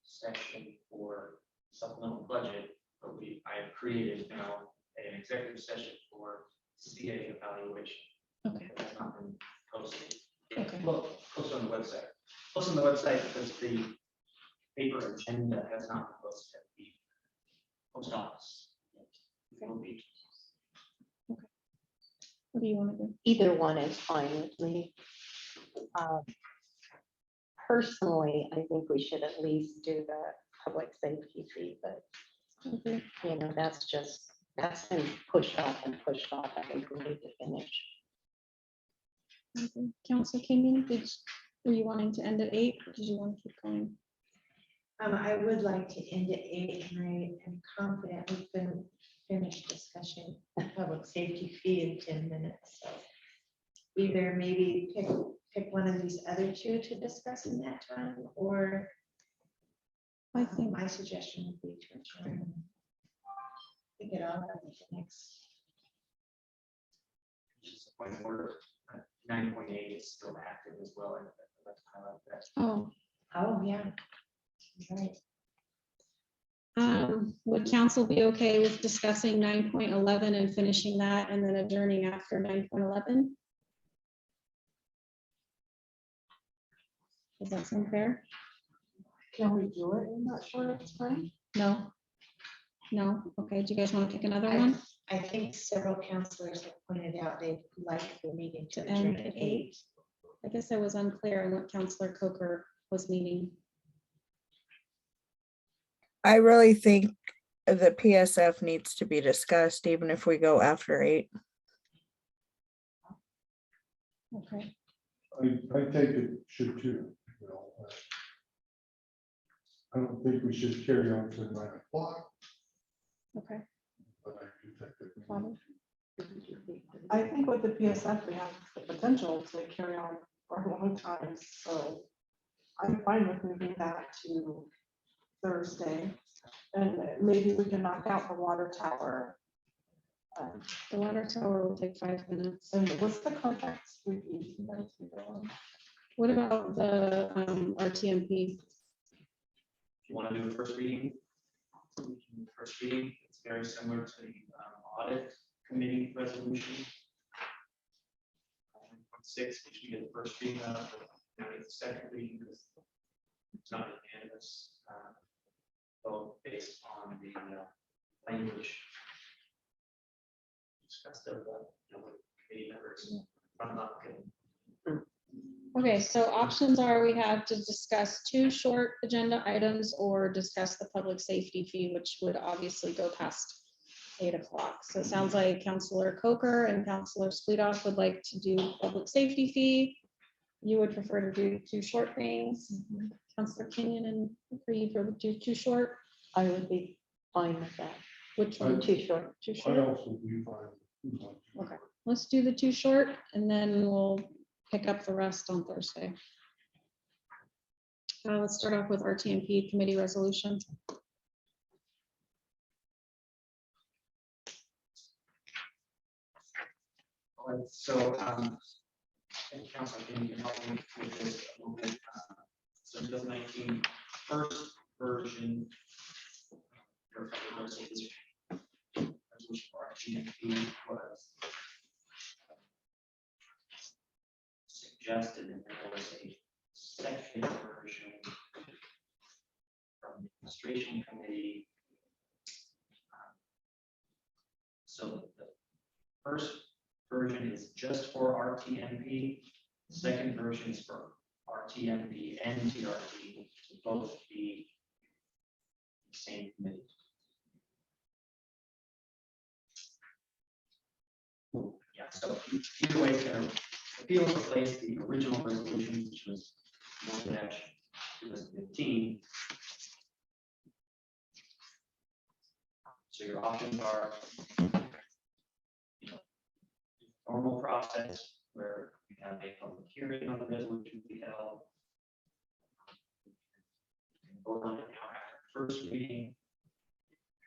session for supplemental budget, but I have created now an executive session for CA evaluation. Okay. It has not been posted. Okay. Well, posted on the website. Posted on the website because the paper agenda has not been posted at the post office. It will be. What do you want to do? Either one is fine with me. Personally, I think we should at least do the public safety fee, but Okay. you know, that's been pushed off and pushed off. I think we need to finish. Okay. Council Keenan, were you wanting to end at 8 or did you want to keep going? I would like to end at 8 and I am confident we can finish discussion of public safety fee in 10 minutes. So either maybe pick one of these other two to discuss in that time, or I think my suggestion would be to adjourn. Pick it all up at the next. Just a point of order. 9.8 is still active as well. And let's highlight that. Oh, Oh, yeah. Right. would council be okay with discussing 9.11 and finishing that and then adjourning after 9.11? Does that sound fair? Can we do it in that short of time? No? No? Okay, do you guys want to pick another one? I think several counselors have pointed out they'd like the meeting to To end adjourn at at 8. 8. I guess I was unclear on what Counselor Coker was meaning. I really think the PSF needs to be discussed, even if we go after 8. Okay, I think it should too, you know. I don't think we should carry on to 9 o'clock, okay. but I do think that. we Bobby? need I think with the PSF, we have the potential to carry on for a long time, so I'm fine with moving that to Thursday. And maybe we can knock out the water tower. The water tower will take 5 minutes. And what's the contracts? What about the RTMP? If you want to do the first reading, we can do the first reading. It's very similar to the audit committee resolution. 6, which we get the first reading of, now it's the second reading because it's not unanimous. Vote based on the language discussed of the committee members. I'm not kidding. Okay, so options are we have to discuss 2 short agenda items or discuss the public safety fee, which would obviously go past 8 o'clock. So it sounds like Counselor Coker and Counselor Splitoff would like to do public safety fee. You would prefer to do 2 short things. Counselor Kenyon and you for do 2 short, I would be fine with that. which I- one? Too short. 2 I short? also be fine. Okay. Let's do the 2 short and then we'll pick up the rest on Thursday. Let's start off with RTMP committee resolution. All right, so, and Council, can you help me with this a little bit? So 2019, first version. or this resolution for RTMP was suggested, and there was a second version from the administration committee. So the first version is just for RTMP. The second version is for RTMP and TRT to both be the same committee. Yeah, so either way, it's gonna appeal replace the original resolution, which was 1-2015. So your options are, you know, normal process where we have a public hearing on the resolution to be held. You can vote on it now after first reading.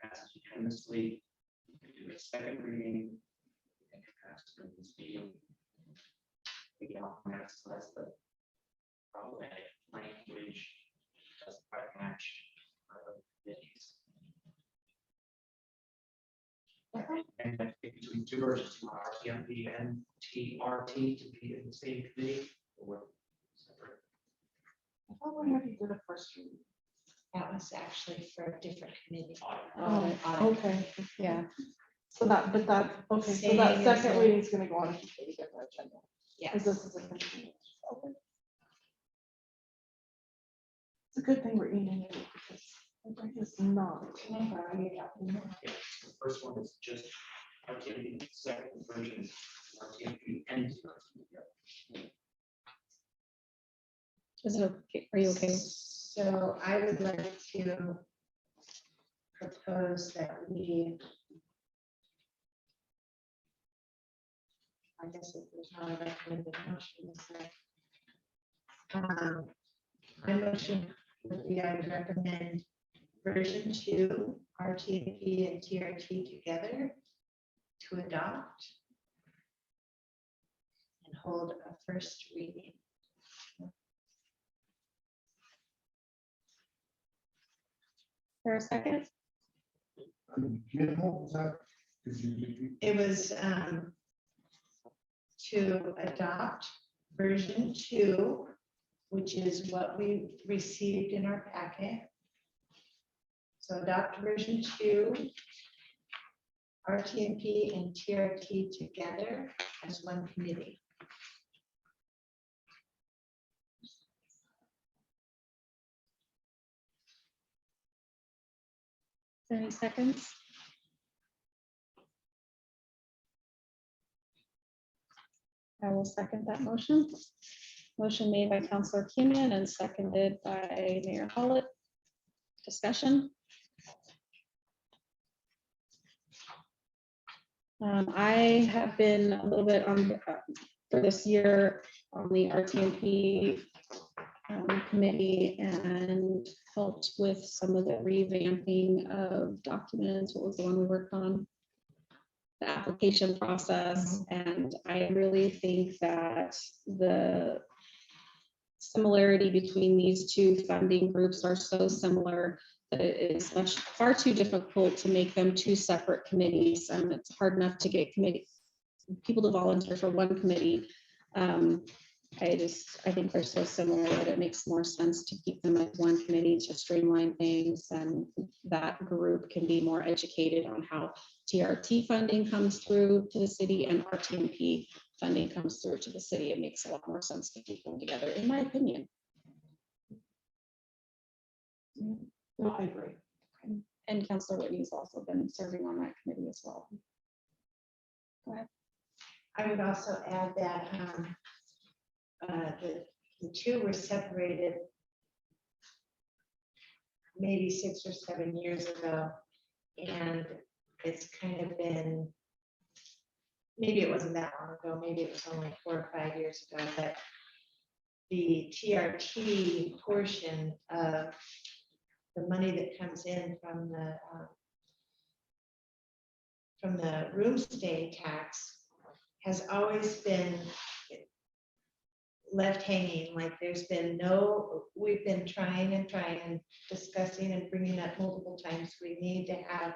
Passes unanimously. You can do a second reading. And it passes during this meeting. Again, that's the problematic language. Doesn't quite match committees. And then between two versions, you want RTMP and TRT to be in the same committee or separate. I thought we already did a first reading. That was actually for a different committee. Audit. Okay, Yeah, so that, but that, okay, so Same that as second the- reading is gonna go on a completely different agenda. Yes. Because this is a continuation. Okay. It's a good thing we're eating it because my brain is not. Yeah, the first one is just RTMP, the second version is RTMP and TRT. is it okay? Are you okay? So I would like to propose that we, I guess if there's not a recommended motion, is that, my motion would be, I would recommend version 2, RTP and TRT together to adopt and hold a first reading. For a second? Again, what was that? Could you repeat? It was to adopt version 2, which is what we received in our packet. So adopt version 2, RTMP and TRT together as one committee. Any seconds? I will second that motion. Motion made by Counselor Keenan and seconded by Mayor Hollett. Discussion. I have been a little bit on, for this year, on the RTMP committee and helped with some of the revamping of documents. What was the one we worked on? The application process. And I really think that the similarity between these two funding groups are so similar that it is far too difficult to make them two separate committees. And it's hard enough to get people to volunteer for one committee. I think they're so similar that it makes more sense to keep them as one committee to streamline things, and that group can be more educated on how TRT funding comes through to the city and RTMP funding comes through to the city. It makes a lot more sense to keep them together, in my opinion. No, I agree. And Councilor Whitney's also been serving on that committee as well. Go ahead. I would also add that the two were separated maybe 6 or 7 years ago. And it's kind of been, maybe it wasn't that long ago, maybe it was only 4 or 5 years ago, but the TRT portion of the money that comes in from the room stay tax has always been left hanging, like there's been no, we've been trying and discussing and bringing up multiple times. We need to have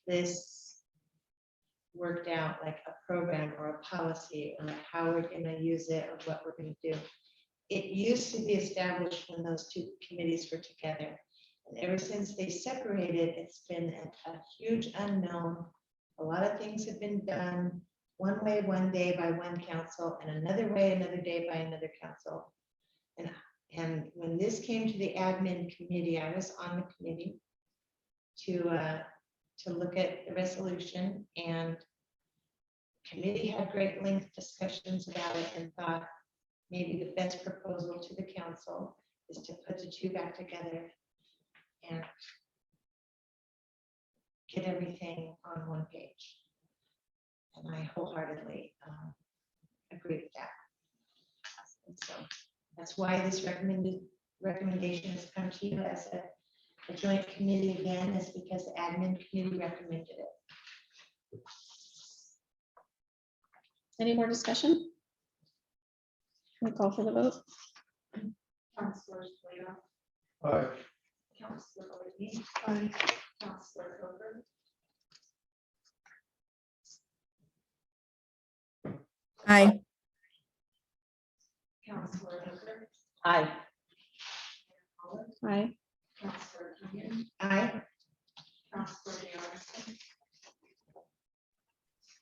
this worked out, like a program or a policy, or how we're gonna use it, or what we're gonna do. It used to be established when those two committees were together. And ever since they separated, it's been a huge unknown. A lot of things have been done one way, one day by one council, and another way, another day by another council. And when this came to the admin committee, I was on the committee to look at the resolution, and committee had great length discussions about it and thought maybe the best proposal to the council is to put the two back together and get everything on one page. And I wholeheartedly agree with that. And so that's why this recommendation has come to you as a joint committee again, is because the admin committee recommended it. Any more discussion? Can we call for the vote? Councilors Plato, Aye. Councilor Lee, Councilor Hooker, Aye. Councilor Hooker, Aye. Aye. Councilor Keenan, Aye. Councilor Anderson,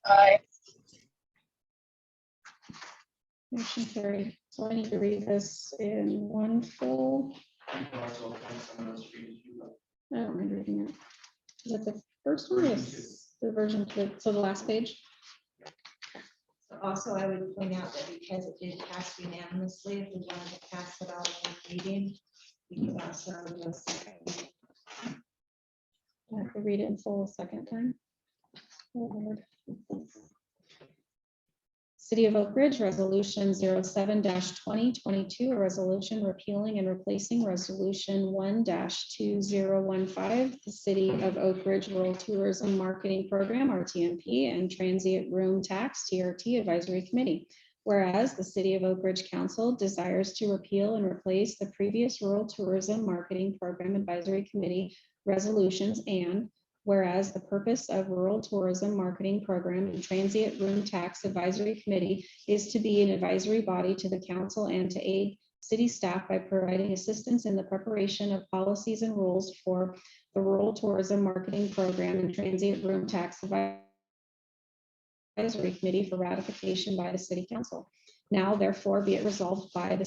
Aye. Motion carried. So I need to read this in one full. I don't mind reading it. Is it the first one? Yes, the version to, so the last page. So also, I would point out that because it did pass unanimously, if we wanted to pass it all in one meeting, we could also do a second. I have to read it in full a second time. Oh, Lord. City of Oak Ridge, Resolution 07-2022, a resolution repealing and replacing Resolution 1-2015, the City of Oak Ridge Rural Tourism Marketing Program, RTMP, and Transient Room Tax, TRT Advisory Committee. Whereas the City of Oak Ridge Council desires to repeal and replace the previous Rural Tourism Marketing Program Advisory Committee resolutions, and whereas the purpose of Rural Tourism Marketing Program and Transient Room Tax Advisory Committee is to be an advisory body to the council and to aid city staff by providing assistance in the preparation of policies and rules for the Rural Tourism Marketing Program and Transient Room Tax Advisory Committee for ratification by the City Council. Now, therefore, be it resolved by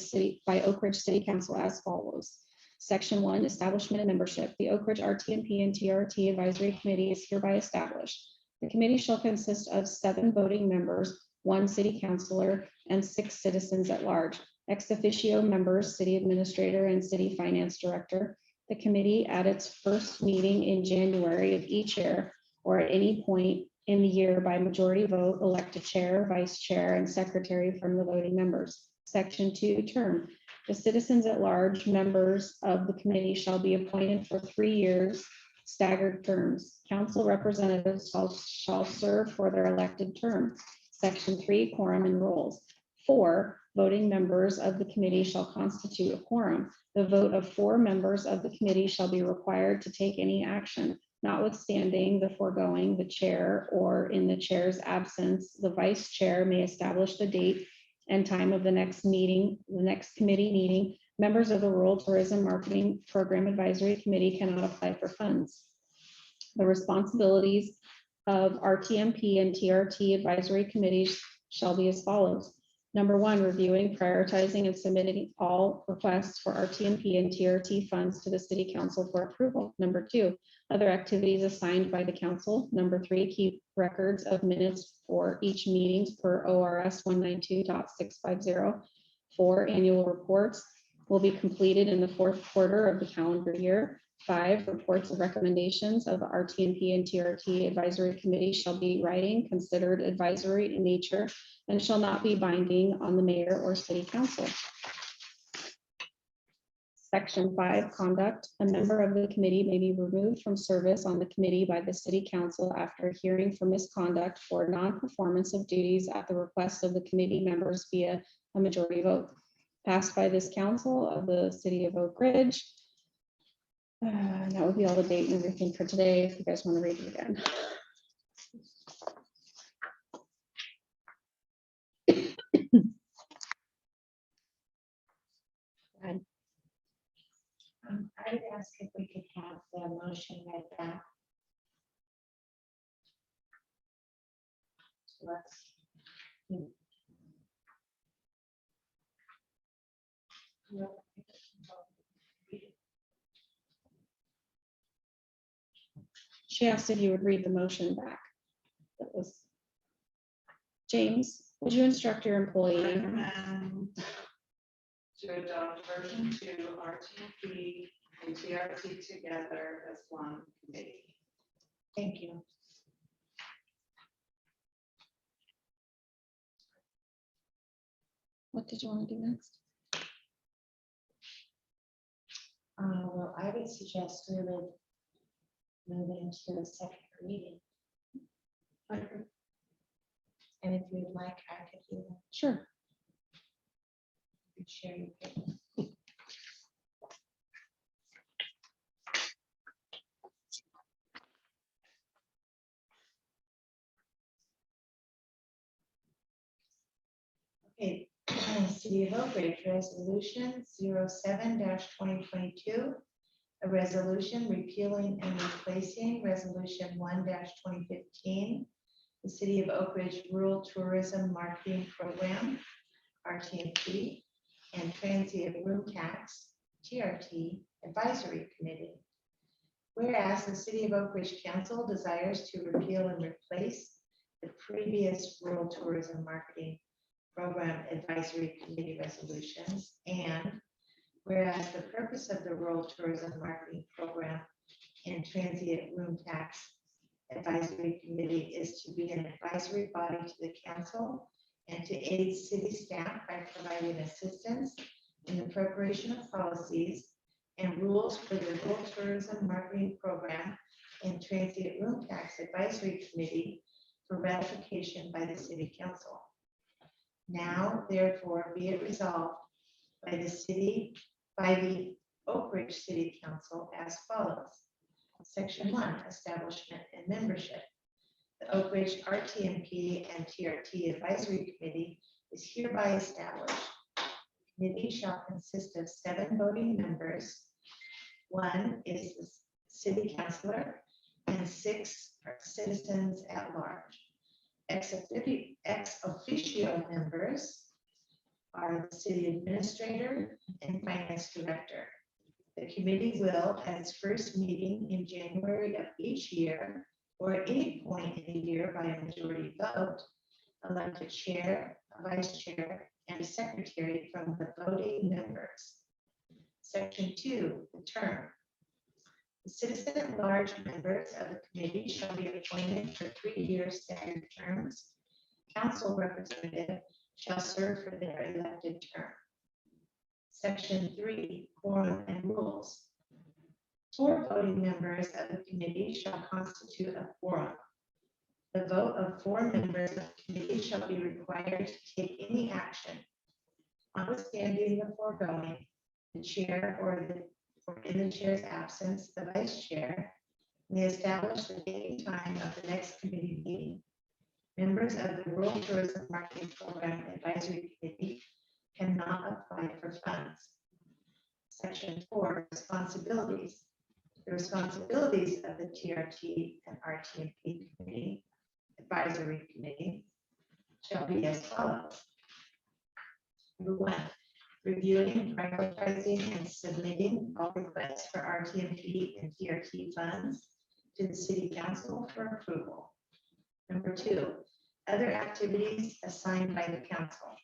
Oak Ridge City Council as follows. Section 1, Establishment and Membership. The Oak Ridge RTMP and TRT Advisory Committee is hereby established. The committee shall consist of 7 voting members, 1 city councilor, and 6 citizens at large. Ex officio members, city administrator and city finance director. The committee at its first meeting in January of each year or at any point in the year by majority vote, elect a chair, vice chair, and secretary from the voting members. Section 2, term. The citizens at large members of the committee shall be appointed for 3 years, staggered terms. Council representatives shall serve for their elected term. Section 3, quorum and rules. 4, voting members of the committee shall constitute a quorum. The vote of 4 members of the committee shall be required to take any action. Notwithstanding the foregoing, the chair, or in the chair's absence, the vice chair may establish the date and time of the next meeting, the next committee meeting. Members of the Rural Tourism Marketing Program Advisory Committee cannot apply for funds. The responsibilities of RTMP and TRT advisory committees shall be as follows. Number 1, reviewing, prioritizing, and submitting all requests for RTMP and TRT funds to the City Council for approval. Number 2, other activities assigned by the council. Number 3, keep records of minutes for each meetings per ORS 192.650. 4, annual reports will be completed in the 4th quarter of the calendar year. 5, reports of recommendations of the RTMP and TRT advisory committee shall be writing, considered advisory in nature, and shall not be binding on the mayor or city council. Section 5, conduct. A member of the committee may be removed from service on the committee by the city council after hearing for misconduct for non-performance of duties at the request of the committee members via a majority vote passed by this council of the city of Oak Ridge. And that would be all the date and everything for today, if you guys want to read it again. I would ask if we could have the motion read back. To us. She asked if you would read the motion back. That was. James, would you instruct your employee? Recommend to adopt version 2, RTP and TRT together as one committee. Thank you. What did you want to do next? Well, I would suggest we would move into the second reading. And if you'd like, I could do that. Sure. Share your paper. Okay, City of Oak Ridge Resolution 07-2022. A resolution repealing and replacing Resolution 1-2015. The City of Oak Ridge Rural Tourism Marketing Program, RTMP, and Transient Room Tax, TRT, Advisory Committee. Whereas the City of Oak Ridge Council desires to repeal and replace the previous Rural Tourism Marketing Program Advisory Committee resolutions, and whereas the purpose of the Rural Tourism Marketing Program and Transient Room Tax Advisory Committee is to be an advisory body to the council and to aid city staff by providing assistance in the preparation of policies and rules for the Rural Tourism Marketing Program and Transient Room Tax Advisory Committee for ratification by the City Council. Now, therefore, be it resolved by the Oak Ridge City Council as follows. Section 1, Establishment and Membership. The Oak Ridge RTMP and TRT Advisory Committee is hereby established. The committee shall consist of 7 voting members. 1 is the city councilor and 6 are citizens at large. Ex officio members are the city administrator and finance director. The committee will, at its first meeting in January of each year, or at any point in the year by a majority vote, elect a chair, a vice chair, and a secretary from the voting members. Section 2, the term. The citizen at large members of the committee shall be appointed for 3-year staggered terms. Council representative shall serve for their elected term. Section 3, quorum and rules. 4 voting members of the committee shall constitute a quorum. The vote of 4 members of the committee shall be required to take any action. Notwithstanding the foregoing, the chair or in the chair's absence, the vice chair may establish the date and time of the next committee meeting. Members of the Rural Tourism Marketing Program Advisory Committee cannot apply for funds. Section 4, responsibilities. The responsibilities of the TRT and RTMP Committee, Advisory Committee, shall be as follows. Number 1, reviewing, prioritizing, and submitting all requests for RTMP and TRT funds to the City Council for approval. Number 2, other activities assigned by the council.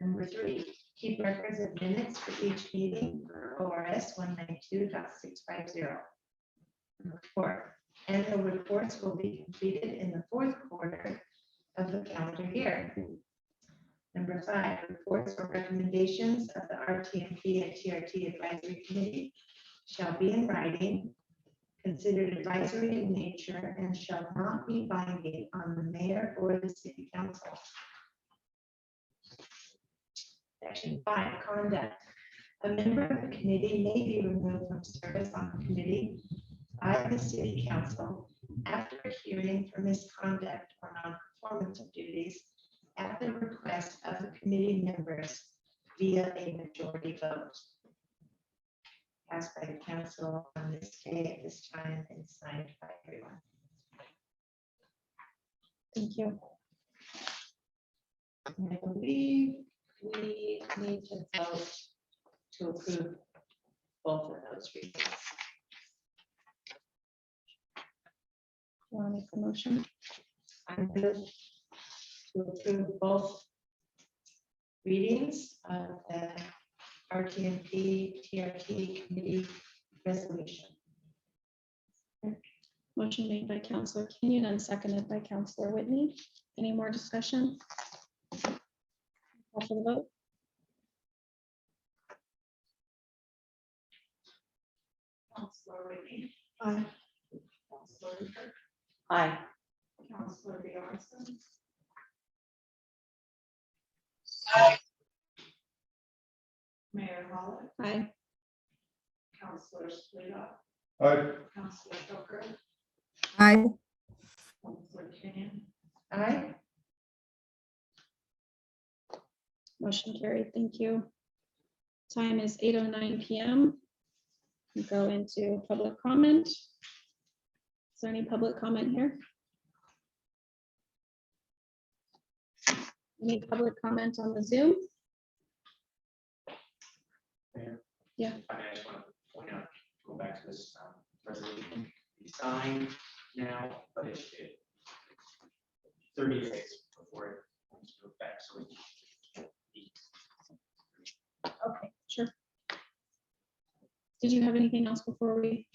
Number 3, keep records of minutes for each meeting for ORS 192.650. Number 4, annual reports will be completed in the 4th quarter of the calendar year. Number 5, reports or recommendations of the RTMP and TRT Advisory Committee shall be in writing, considered advisory in nature, and shall not be binding on the mayor or the city council. Section 5, conduct. A member of the committee may be removed from service on the committee by the city council after a hearing for misconduct or non-performance of duties at the request of the committee members via a majority vote. Passed by the council on this day at this time and signed by everyone. Thank you. And I believe we need to vote to approve both of those readings. Want to make a motion? I'm good to approve both readings of the RTMP TRT committee resolution. Motion made by Counselor Kenyon and seconded by Counselor Whitney. Any more discussion? Call for the vote. Counselor Whitney, Aye. Counselor Ritter, Aye. Counselor Bjornson, Aye. Mayor Holland, Aye. Counselor Schley, Aye. Counselor Tucker, Aye. Counselor Kenyon, Aye. Motion carried. Thank you. Time is 8:09 p.m. We go into public comment. Is there any public comment here? Any public comment on the Zoom? Yeah. I just want to point out, go back to this resolution, be signed now, but it 30 days before it comes to effect, so we. Okay, sure. Did you have anything else before we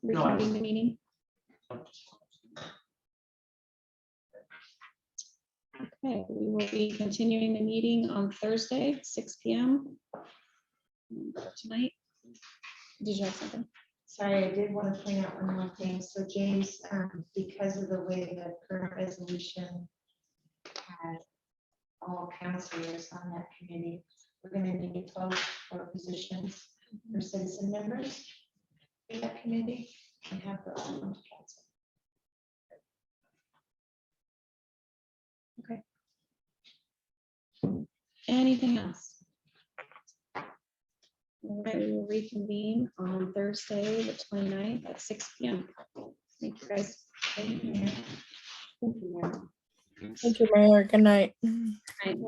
No, I reconvene the meeting? Okay, we will be continuing the meeting on Thursday, 6 p.m. Tonight. Did you have something? Sorry, I did want to point out one more thing. So James, because of the way the current resolution had all councilors on that committee, we're going to need to vote for positions for citizen members for that committee and have those on to council. Okay. Anything else? All right, we will reconvene on Thursday, the 29th at 6 p.m. Thank you, guys. Thank you, Mayor. Thank you, Mayor. Thank you, Mayor. Good night. Night.